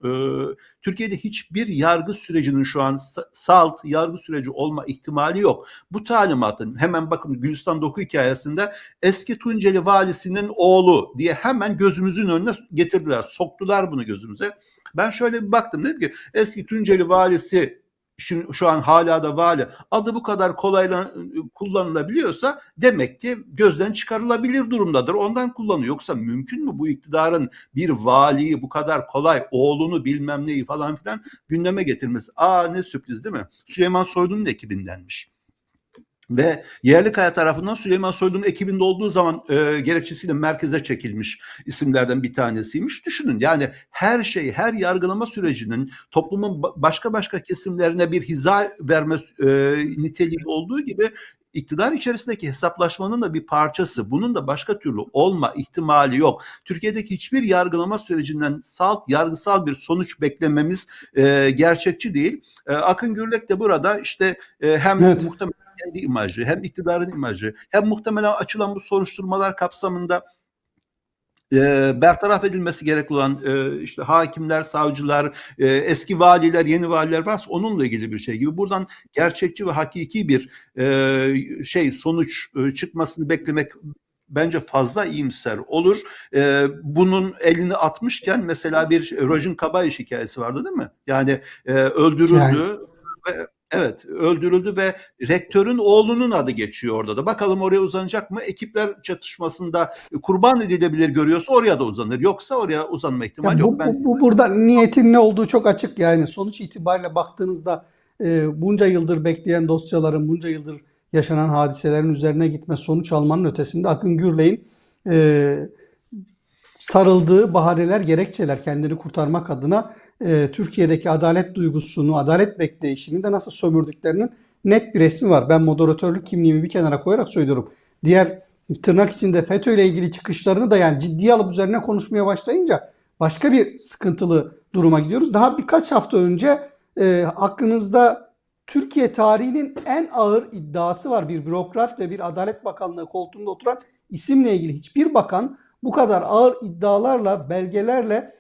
Türkiye'de hiçbir yargı sürecinin şu an salt yargı süreci olma ihtimali yok. Bu talimatın hemen bakın Gülistan Doku hikayesinde eski Tunceli valisinin oğlu diye hemen gözümüzün önüne getirdiler. Soktular bunu gözümüze. Ben şöyle bir baktım, dedim ki eski Tunceli valisi şu an hala da vali, adı bu kadar kolayla kullanılabiliyorsa demek ki gözden çıkarılabilir durumdadır. Ondan kullanıyor. Yoksa mümkün mü bu iktidarın bir valiyi bu kadar kolay, oğlunu bilmem neyi falan filan gündeme getirmesi? Ne sürpriz değil mi? Süleyman Soylu'nun ekibindenmiş. Ve Yerlikaya tarafından Süleyman Soylu'nun ekibinde olduğu zaman gerekçesiyle merkeze çekilmiş isimlerden bir tanesiymiş. Düşünün yani, her yargılama sürecinin toplumun başka kesimlerine bir hiza verme niteliği olduğu gibi iktidar içerisindeki hesaplaşmanın da bir parçası. Bunun da başka türlü olma ihtimali yok. Türkiye'deki hiçbir yargılama sürecinden yargısal bir sonuç beklememiz gerçekçi değil. Akın Gürlek de burada işte hem muhtemelen kendi imajı, hem iktidarın imajı, hem muhtemelen açılan bu soruşturmalar kapsamında bertaraf edilmesi gerekli olan işte hakimler, savcılar, eski valiler, yeni valiler varsa onunla ilgili bir şey gibi. Buradan gerçekçi ve hakiki bir sonuç çıkmasını beklemek bence fazla iyimser olur. Bunun elini atmışken mesela bir Rojin Kabayiş hikayesi vardı değil mi? Yani öldürüldü. Evet, öldürüldü ve rektörün oğlunun adı geçiyor orada da. Bakalım oraya uzanacak mı? Ekipler çatışmasında kurban edilebilir görüyorsa oraya da uzanır. Yoksa oraya uzanma ihtimali yok. Burada niyetin ne olduğu çok açık yani. Sonuç itibariyle baktığınızda bunca yıldır bekleyen dosyaların, bunca yıldır yaşanan hadiselerin üzerine gitme, sonuç almanın ötesinde Akın Gürley'in sarıldığı bahaneler, gerekçeler, kendini kurtarmak adına Türkiye'deki adalet duygusunu, adalet bekleyişini de nasıl sömürdüklerinin net bir resmi var. Ben moderatörlük kimliğimi bir kenara koyarak söylüyorum. Diğer tırnak içinde FETÖ ile ilgili çıkışlarını da yani ciddiye alıp üzerine konuşmaya başlayınca başka bir sıkıntılı duruma gidiyoruz. Daha birkaç hafta önce aklınızda Türkiye tarihinin en ağır iddiası var. Bir bürokrat ve bir Adalet Bakanlığı koltuğunda oturan isimle ilgili hiçbir bakan bu kadar ağır iddialarla, belgelerle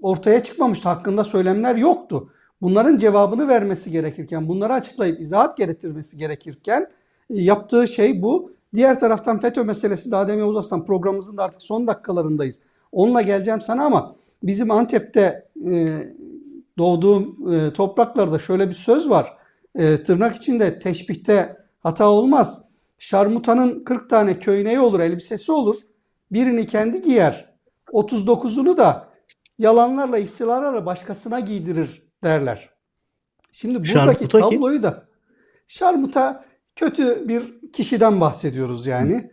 ortaya çıkmamıştı. Hakkında söylemler yoktu. Bunların cevabını vermesi gerekirken, bunları açıklayıp izahat gerektirmesi gerekirken yaptığı şey bu. Diğer taraftan FETÖ meselesi, daha demin uzatsan programımızın da artık son dakikalarındayız. Onunla geleceğim sana ama bizim Antep'te doğduğum topraklarda şöyle bir söz var. Tırnak içinde teşbihte hata olmaz. Şarmutanın 40 tane köyneği olur, elbisesi olur. Birini kendi giyer, 39'unu da yalanlarla, iftiralarla başkasına giydirir derler. Şimdi buradaki tabloyu da Şarmuta kötü bir kişiden bahsediyoruz yani.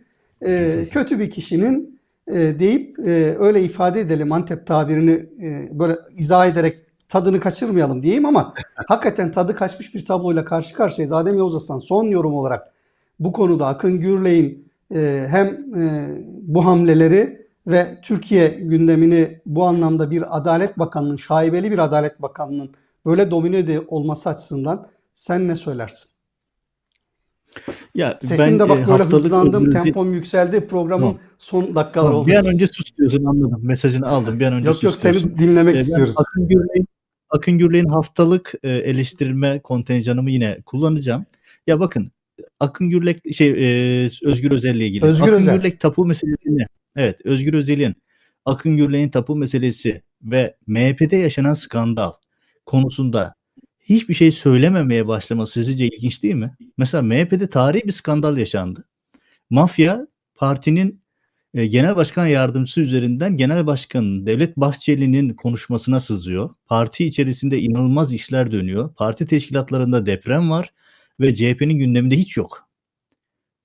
Kötü bir kişinin deyip öyle ifade edelim, Antep tabirini böyle izah ederek tadını kaçırmayalım diyeyim ama hakikaten tadı kaçmış bir tabloyla karşı karşıyayız. Adem Yavuz Aslan, son yorum olarak bu konuda Akın Gürley'in hem bu hamleleri ve Türkiye gündemini bu anlamda bir Adalet Bakanlığı'nın, şaibeli bir Adalet Bakanlığı'nın böyle domine olması açısından sen ne söylersin? Ya Sesim ben de bak böyle haftalık hızlandım, Özgür Özel- tempom yükseldi. Programın Tamam. son dakikaları Tamam. olduğu Bir an için. önce sus diyorsun, anladım. Mesajını aldım. Bir an önce Yok yok, sus diyorsun. seni dinlemek Ben istiyoruz. Akın Gürley'in haftalık eleştirme kontenjanımı yine kullanacağım. Ya bakın, Akın Gürlek Özgür Özel'le ilgili. Özgür Akın Özel. Gürlek tapu meselesini, evet, Özgür Özel'in Akın Gürlek'in tapu meselesi ve MHP'de yaşanan skandal konusunda hiçbir şey söylememeye başlaması sizce ilginç değil mi? Mesela MHP'de tarihi bir skandal yaşandı. Mafya partinin genel başkan yardımcısı üzerinden genel başkanın Devlet Bahçeli'nin konuşmasına sızıyor. Parti içerisinde inanılmaz işler dönüyor. Parti teşkilatlarında deprem var ve CHP'nin gündeminde hiç yok.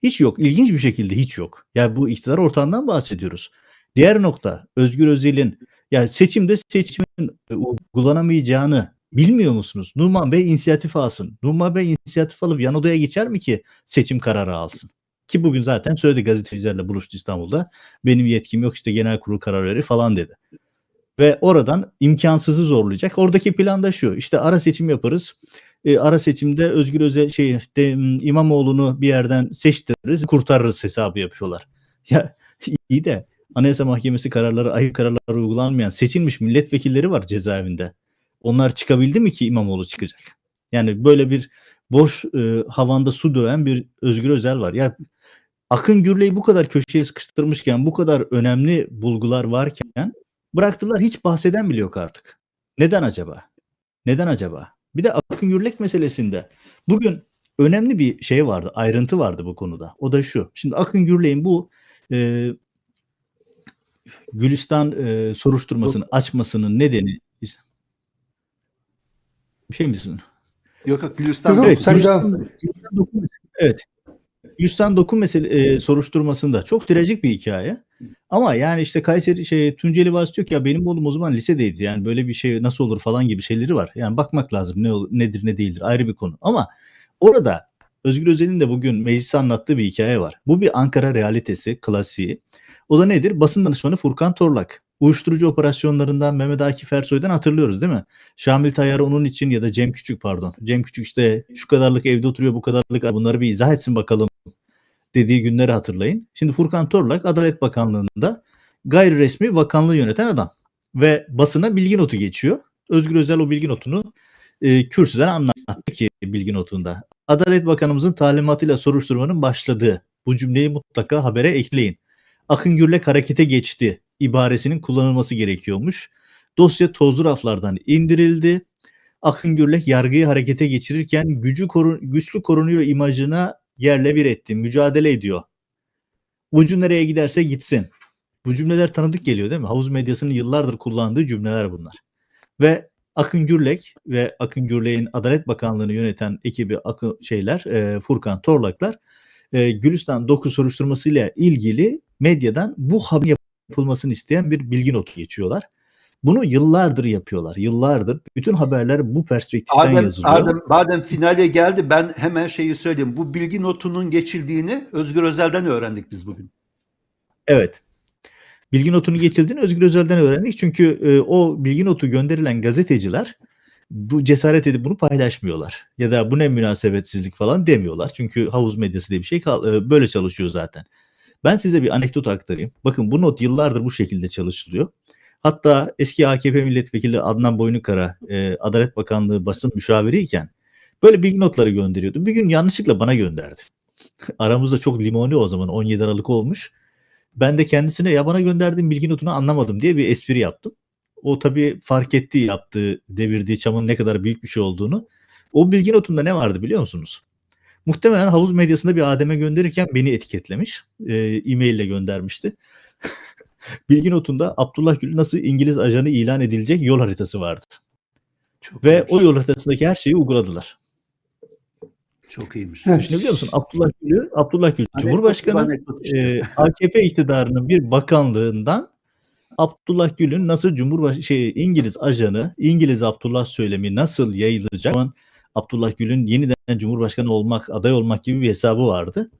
Hiç yok. İlginç bir şekilde hiç yok. Ya bu iktidar ortağından bahsediyoruz. Diğer nokta, Özgür Özel'in ya seçimin uygulanamayacağını bilmiyor musunuz? Numan Bey inisiyatif alsın. Numan Bey inisiyatif alıp yan odaya geçer mi ki seçim kararı alsın? Ki bugün zaten söyledi, gazetecilerle buluştu İstanbul'da. Benim yetkim yok, işte genel kurul karar verir falan dedi. Ve oradan imkansızı zorlayacak. Oradaki plan da şu: işte ara seçim yaparız. Ara seçimde Özgür Özel İmamoğlu'nu bir yerden seçtiririz, kurtarırız hesabı yapıyorlar. Ya iyi de Anayasa Mahkemesi kararları, ayıp kararları uygulanmayan seçilmiş milletvekilleri var cezaevinde. Onlar çıkabildi mi ki İmamoğlu çıkacak? Yani böyle bir boş havanda su döven bir Özgür Özel var. Ya Akın Gürley'i bu kadar köşeye sıkıştırmışken, bu kadar önemli bulgular varken bıraktılar, hiç bahseden bile yok artık. Neden acaba? Neden acaba? Bir de Akın Gürlek meselesinde bugün önemli bir şey vardı, ayrıntı vardı bu konuda. O da şu: şimdi Akın Gürlek'in bu Gülistan soruşturmasını açmasının nedeni bir şey misin? Yok Gülistan Yok, Evet, sen devam. Gülistan Doku evet. Gülistan Doku soruşturmasında çok trajik bir hikaye. Ama yani işte Kayseri Tunceli Valisi diyor ki ya benim oğlum o zaman lisedeydi. Yani böyle bir şey nasıl olur falan gibi şeyleri var. Yani bakmak lazım, nedir ne değildir, ayrı bir konu. Ama orada Özgür Özel'in de bugün mecliste anlattığı bir hikaye var. Bu bir Ankara realitesi, klasiği. O da nedir? Basın danışmanı Furkan Torlak. Uyuşturucu operasyonlarından Mehmet Akif Ersoy'dan hatırlıyoruz değil mi? Şamil Tayyar onun için, ya da Cem Küçük pardon. Cem Küçük işte şu kadarlık evde oturuyor, bu kadarlık, bunları bir izah etsin bakalım dediği günleri hatırlayın. Şimdi Furkan Torlak Adalet Bakanlığı'nda gayri resmi bakanlığı yöneten adam ve basına bilgi notu geçiyor. Özgür Özel o bilgi notunu kürsüden anlattı ki bilgi notunda: Adalet Bakanımızın talimatıyla soruşturmanın başladığı, bu cümleyi mutlaka habere ekleyin. Akın Gürlek harekete geçti ibaresinin kullanılması gerekiyormuş. Dosya tozlu raflardan indirildi. Akın Gürlek yargıyı harekete geçirirken güçlü korunuyor imajına yerle bir etti. Mücadele ediyor. Ucu nereye giderse gitsin. Bu cümleler tanıdık geliyor değil mi? Havuz medyasının yıllardır kullandığı cümleler bunlar. Ve Akın Gürlek ve Akın Gürlek'in Adalet Bakanlığı'nı yöneten ekibi Furkan Torlaklar Gülistan Doku soruşturmasıyla ilgili medyadan bu haber yapılmasını isteyen bir bilgi notu geçiyorlar. Bunu yıllardır yapıyorlar. Yıllardır. Bütün haberler bu perspektiften yazılıyor. Madem finale geldi, ben hemen şeyi söyleyeyim. Bu bilgi notunun geçildiğini Özgür Özel'den öğrendik biz bugün. Evet. Bilgi notunu geçildiğini Özgür Özel'den öğrendik. Çünkü o bilgi notu gönderilen gazeteciler bu cesaret edip bunu paylaşmıyorlar. Ya da bu ne münasebetsizlik falan demiyorlar. Çünkü havuz medyası diye bir şey böyle çalışıyor zaten. Ben size bir anekdot aktarayım. Bakın, bu not yıllardır bu şekilde çalışılıyor. Hatta eski AKP milletvekili Adnan Boynukara Adalet Bakanlığı basın müşaviriyken böyle bilgi notları gönderiyordu. Bir gün yanlışlıkla bana gönderdi. Aramızda çok limoni o zaman, 17 Aralık olmuş. Ben de kendisine ya bana gönderdiğin bilgi notunu anlamadım diye bir espri yaptım. O tabii fark etti yaptığı, devirdiği çamın ne kadar büyük bir şey olduğunu. O bilgi notunda ne vardı biliyor musunuz? Muhtemelen havuz medyasında bir Adem'e gönderirken beni etiketlemiş. E-mail ile göndermişti. Bilgi notunda Abdullah Gül nasıl İngiliz ajanı ilan edilecek yol haritası vardı. Çok Ve iyiymiş. o yol haritasındaki her şeyi uyguladılar. Çok iyiymiş. Evet. Düşünebiliyor musun? Abdullah Gül Cumhurbaşkanı, Anekdot işte. AKP iktidarının bir bakanlığından Abdullah Gül'ün nasıl İngiliz ajanı, İngiliz Abdullah söylemi nasıl yayılacak? O zaman Abdullah Gül'ün yeniden Cumhurbaşkanı aday olmak gibi bir hesabı vardı.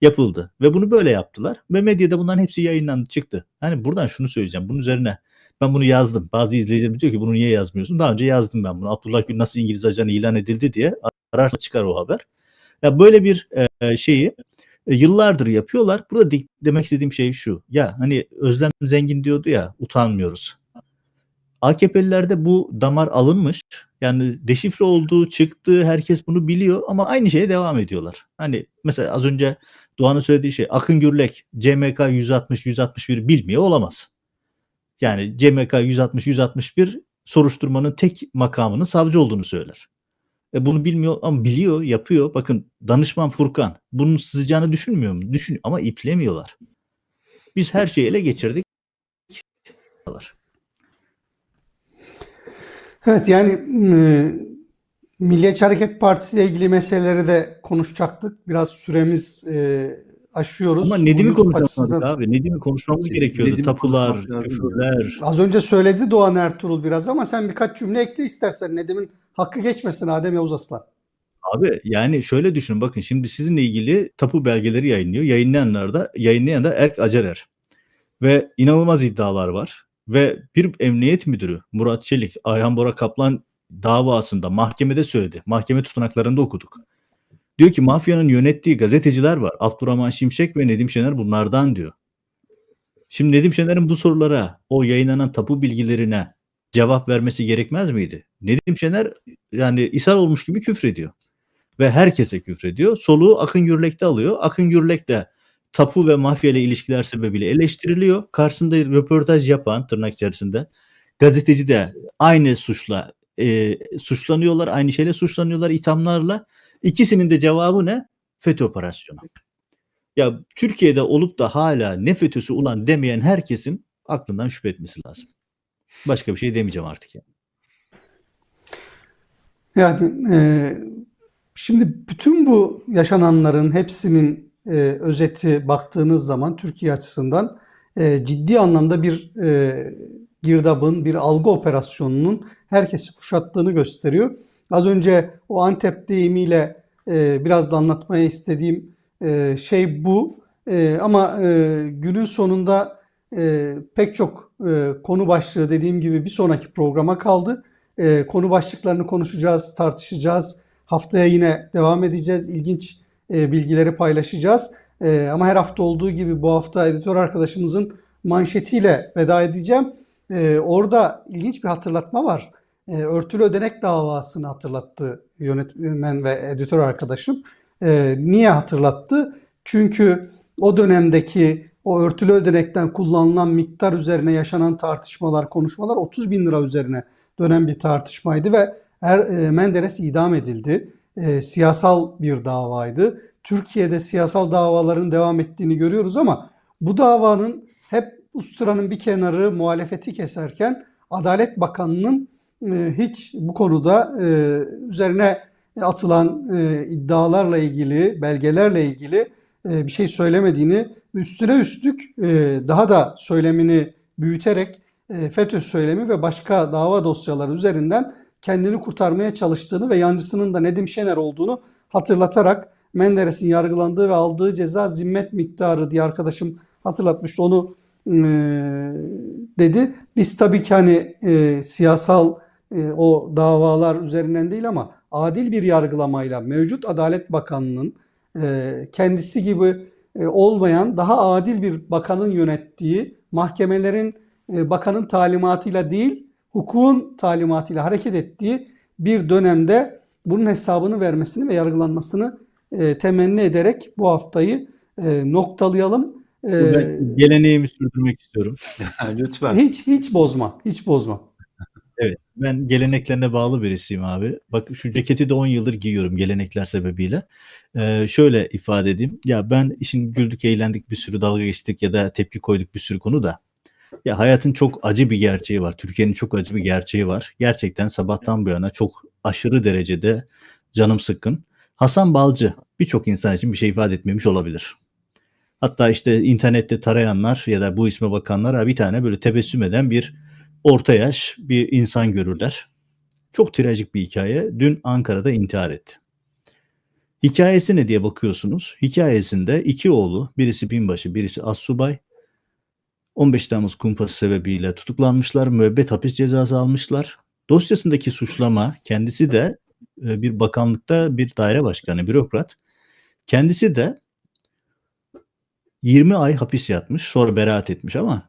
Yapıldı. Ve bunu böyle yaptılar. Ve medyada bunların hepsi yayınlandı, çıktı. Hani buradan şunu söyleyeceğim. Bunun üzerine ben bunu yazdım. Bazı izleyicilerimiz diyor ki bunu niye yazmıyorsun? Daha önce yazdım ben bunu. Abdullah Gül nasıl İngiliz ajanı ilan edildi diye ararsa çıkar o haber. Ya böyle bir şeyi yıllardır yapıyorlar. Burada demek istediğim şey şu. Ya hani Özlem Zengin diyordu ya, utanmıyoruz. AKP'lilerde bu damar alınmış. Yani deşifre olduğu çıktı. Herkes bunu biliyor ama aynı şeye devam ediyorlar. Hani mesela az önce Doğan'ın söylediği şey, Akın Gürlek CMK 160-161 bilmiyor olamaz. Yani CMK 160-161 soruşturmanın tek makamının savcı olduğunu söyler. Bunu bilmiyor ama biliyor, yapıyor. Bakın danışman Furkan bunun sızacağını düşünmüyor mu? Düşünüyor ama iplemiyorlar. Biz her şeyi ele geçirdik. Evet, yani Milliyetçi Hareket Partisi ile ilgili meseleleri de konuşacaktık. Biraz süremiz aşıyoruz. Ama Bu Nedim'i YouTube konuşamadık açısından. abi. Nedim'i konuşmamız gerekiyordu. Nedim'i Tapular, konuşmak lazım küfürler. Az önce söyledi Doğan Ertuğrul biraz ama sen birkaç cümle ekle istersen. Nedim'in hakkı geçmesin Adem Yavuz Aslan. Abi yani şöyle düşünün, bakın şimdi sizinle ilgili tapu belgeleri yayınlıyor. Yayınlayan da Erk Acerer. Ve inanılmaz iddialar var. Ve bir emniyet müdürü Murat Çelik, Ayhan Bora Kaplan davasında mahkemede söyledi. Mahkeme tutanaklarında okuduk. Diyor ki mafyanın yönettiği gazeteciler var. Abdurrahman Şimşek ve Nedim Şener bunlardan diyor. Şimdi Nedim Şener'in bu sorulara, o yayınlanan tapu bilgilerine cevap vermesi gerekmez miydi? Nedim Şener yani ishal olmuş gibi küfrediyor. Ve herkese küfrediyor. Soluğu Akın Gürlek'te alıyor. Akın Gürlek de tapu ve mafya ile ilişkiler sebebiyle eleştiriliyor. Karşısında röportaj yapan, tırnak içerisinde, gazeteci de aynı suçla suçlanıyorlar. Aynı şeyle suçlanıyorlar, ithamlarla. İkisinin de cevabı ne? FETÖ operasyonu. Ya Türkiye'de olup da hala ne FETÖ'sü ulan demeyen herkesin aklından şüphe etmesi lazım. Başka bir şey demeyeceğim artık yani. Yani şimdi bütün bu yaşananların hepsinin özeti baktığınız zaman Türkiye açısından ciddi anlamda bir girdabın, bir algı operasyonunun herkesi kuşattığını gösteriyor. Az önce o Antep deyimiyle biraz da anlatmaya istediğim şey bu. Ama günün sonunda pek çok konu başlığı dediğim gibi bir sonraki programa kaldı. Konu başlıklarını konuşacağız, tartışacağız. Haftaya yine devam edeceğiz. İlginç bilgileri paylaşacağız. Ama her hafta olduğu gibi bu hafta editör arkadaşımızın manşetiyle veda edeceğim. Orada ilginç bir hatırlatma var. Örtülü ödenek davasını hatırlattı yönetmen ve editör arkadaşım. Niye hatırlattı? Çünkü o dönemdeki o örtülü ödenekten kullanılan miktar üzerine yaşanan tartışmalar, konuşmalar 30 bin lira üzerine dönen bir tartışmaydı ve Menderes idam edildi. Siyasal bir davaydı. Türkiye'de siyasal davaların devam ettiğini görüyoruz ama bu davanın hep usturanın bir kenarı muhalefeti keserken Adalet Bakanı'nın hiç bu konuda üzerine atılan iddialarla ilgili, belgelerle ilgili bir şey söylemediğini, üstüne üstlük daha da söylemini büyüterek FETÖ söylemi ve başka dava dosyaları üzerinden kendini kurtarmaya çalıştığını ve yancısının da Nedim Şener olduğunu hatırlatarak Menderes'in yargılandığı ve aldığı ceza zimmet miktarı diye arkadaşım hatırlatmıştı, onu dedi. Biz tabii ki hani siyasal o davalar üzerinden değil ama adil bir yargılamayla mevcut Adalet Bakanı'nın kendisi gibi olmayan daha adil bir bakanın yönettiği mahkemelerin bakanın talimatıyla değil hukukun talimatıyla hareket ettiği bir dönemde bunun hesabını vermesini ve yargılanmasını temenni ederek bu haftayı noktalayalım. Ben geleneğimi sürdürmek istiyorum. Lütfen. Hiç bozma, hiç bozma. Evet, ben geleneklerine bağlı birisiyim abi. Bak şu ceketi de 10 yıldır giyiyorum gelenekler sebebiyle. Şöyle ifade edeyim. Ya ben işin güldük, eğlendik, bir sürü dalga geçtik ya da tepki koyduk bir sürü konu da. Ya hayatın çok acı bir gerçeği var. Türkiye'nin çok acı bir gerçeği var. Gerçekten sabahtan bu yana çok aşırı derecede canım sıkkın. Hasan Balcı birçok insan için bir şey ifade etmemiş olabilir. Hatta işte internette tarayanlar ya da bu isme bakanlar bir tane böyle tebessüm eden bir orta yaş bir insan görürler. Çok trajik bir hikaye. Dün Ankara'da intihar etti. Hikayesi ne diye bakıyorsunuz. Hikayesinde iki oğlu, birisi binbaşı, birisi astsubay. 15 Temmuz kumpası sebebiyle tutuklanmışlar. Müebbet hapis cezası almışlar. Dosyasındaki suçlama, kendisi de bir bakanlıkta bir daire başkanı, bürokrat. Kendisi de 20 ay hapis yatmış, sonra beraat etmiş ama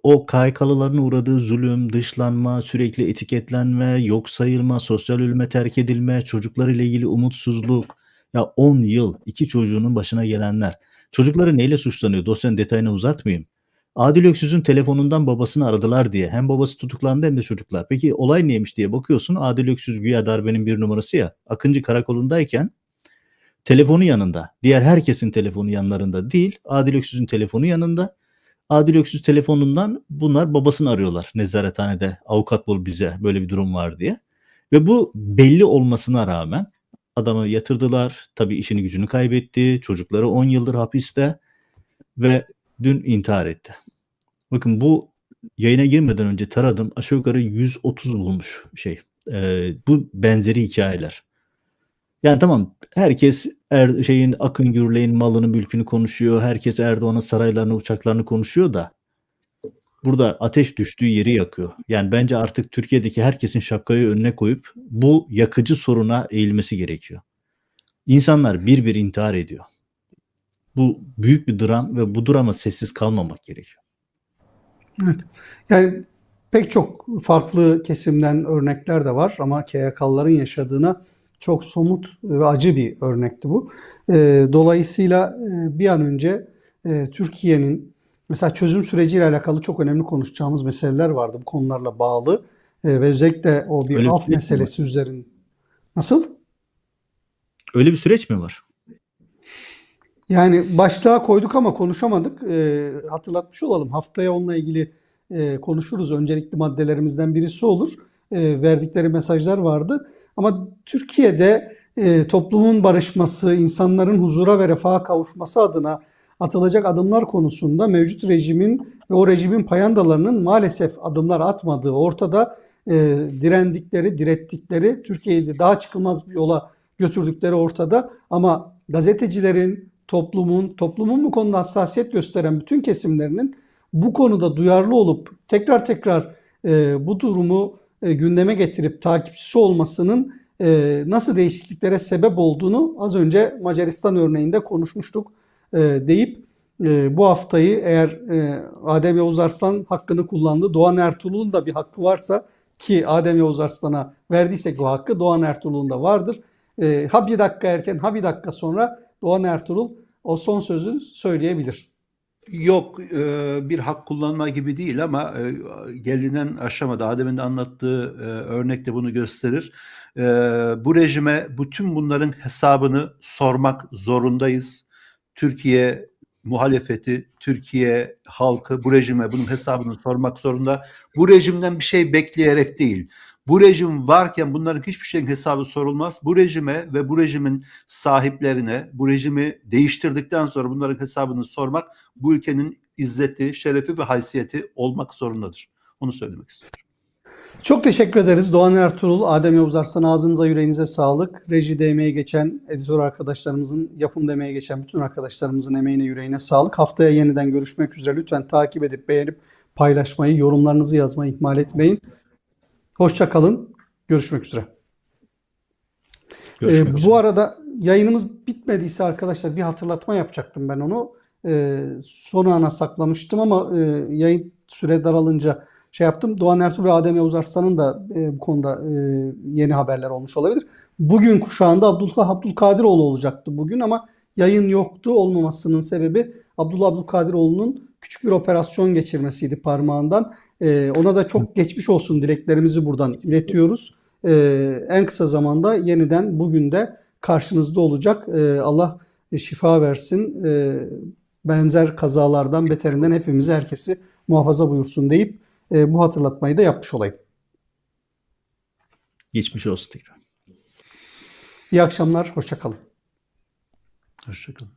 o KHK'lıların uğradığı zulüm, dışlanma, sürekli etiketlenme, yok sayılma, sosyal ölüme terk edilme, çocuklarıyla ilgili umutsuzluk. Ya 10 yıl 2 çocuğunun başına gelenler. Çocukları neyle suçlanıyor? Dosyanın detayını uzatmayayım. Adil Öksüz'ün telefonundan babasını aradılar diye. Hem babası tutuklandı hem de çocuklar. Peki olay neymiş diye bakıyorsun. Adil Öksüz güya darbenin bir numarası ya. Akıncı karakolundayken telefonu yanında. Diğer herkesin telefonu yanlarında değil. Adil Öksüz'ün telefonu yanında. Adil Öksüz telefonundan bunlar babasını arıyorlar nezarethanede. Avukat bul bize, böyle bir durum var diye. Ve bu belli olmasına rağmen adamı yatırdılar. Tabii işini gücünü kaybetti. Çocukları 10 yıldır hapiste ve dün intihar etti. Bakın bu yayına girmeden önce taradım. Aşağı yukarı 130 bulmuş bu benzeri hikayeler. Yani tamam, herkes Akın Gürley'in malını mülkünü konuşuyor. Herkes Erdoğan'ın saraylarını, uçaklarını konuşuyor da burada ateş düştüğü yeri yakıyor. Yani bence artık Türkiye'deki herkesin şapkayı önüne koyup bu yakıcı soruna eğilmesi gerekiyor. İnsanlar bir bir intihar ediyor. Bu büyük bir dram ve bu drama sessiz kalmamak gerekiyor. Evet. Yani pek çok farklı kesimden örnekler de var ama KYK'lıların yaşadığına çok somut ve acı bir örnekti bu. Dolayısıyla bir an önce Türkiye'nin mesela çözüm süreciyle alakalı çok önemli konuşacağımız meseleler vardı bu konularla bağlı. Ve özellikle o bir Öyle bir af süreç mi var? meselesi üzerinde. Nasıl? Öyle bir süreç mi var? Yani başlığa koyduk ama konuşamadık. Hatırlatmış olalım. Haftaya onunla ilgili konuşuruz. Öncelikli maddelerimizden birisi olur. Verdikleri mesajlar vardı. Ama Türkiye'de toplumun barışması, insanların huzura ve refaha kavuşması adına atılacak adımlar konusunda mevcut rejimin ve o rejimin payandalarının maalesef adımlar atmadığı ortada. Direttikleri, Türkiye'yi daha çıkılmaz bir yola götürdükleri ortada. Ama gazetecilerin, toplumun bu konuda hassasiyet gösteren bütün kesimlerinin bu konuda duyarlı olup tekrar bu durumu gündeme getirip takipçisi olmasının nasıl değişikliklere sebep olduğunu az önce Macaristan örneğinde konuşmuştuk deyip bu haftayı eğer Adem Yavuz Arslan hakkını kullandı, Doğan Ertuğrul'un da bir hakkı varsa ki Adem Yavuz Arslan'a verdiysek o hakkı Doğan Ertuğrul'un da vardır. Ha bir dakika erken ha bir dakika sonra Doğan Ertuğrul o son sözü söyleyebilir. Yok, bir hak kullanma gibi değil ama gelinen aşamada Adem'in de anlattığı örnek de bunu gösterir. Bu rejime bütün bunların hesabını sormak zorundayız. Türkiye muhalefeti, Türkiye halkı bu rejime bunun hesabını sormak zorunda. Bu rejimden bir şey bekleyerek değil. Bu rejim varken bunların hiçbir şeyin hesabı sorulmaz. Bu rejime ve bu rejimin sahiplerine, bu rejimi değiştirdikten sonra bunların hesabını sormak bu ülkenin izzeti, şerefi ve haysiyeti olmak zorundadır. Onu söylemek istiyorum. Çok teşekkür ederiz. Doğan Ertuğrul, Adem Yavuz Arslan, ağzınıza yüreğinize sağlık. Reji emeği geçen editör arkadaşlarımızın, yapım emeği geçen bütün arkadaşlarımızın emeğine yüreğine sağlık. Haftaya yeniden görüşmek üzere. Lütfen takip edip beğenip paylaşmayı, yorumlarınızı yazmayı ihmal etmeyin. Hoşça kalın. Görüşmek üzere. Görüşmek üzere. Bu arada yayınımız bitmediyse arkadaşlar bir hatırlatma yapacaktım ben onu. Son ana saklamıştım ama yayın süre daralınca şey yaptım. Doğan Ertuğrul ve Adem Yavuz Arslan'ın da bu konuda yeni haberler olmuş olabilir. Bugün kuşağında Abdülkadiroğlu olacaktı bugün ama yayın yoktu. Olmamasının sebebi Abdülkadiroğlu'nun küçük bir operasyon geçirmesiydi parmağından. Ona da çok geçmiş olsun dileklerimizi buradan iletiyoruz. En kısa zamanda yeniden bugün de karşınızda olacak. Allah şifa versin. Benzer kazalardan, beterinden hepimizi, herkesi muhafaza buyursun deyip bu hatırlatmayı da yapmış olayım. Geçmiş olsun tekrar. İyi akşamlar, hoşça kalın. Hoşçakalın.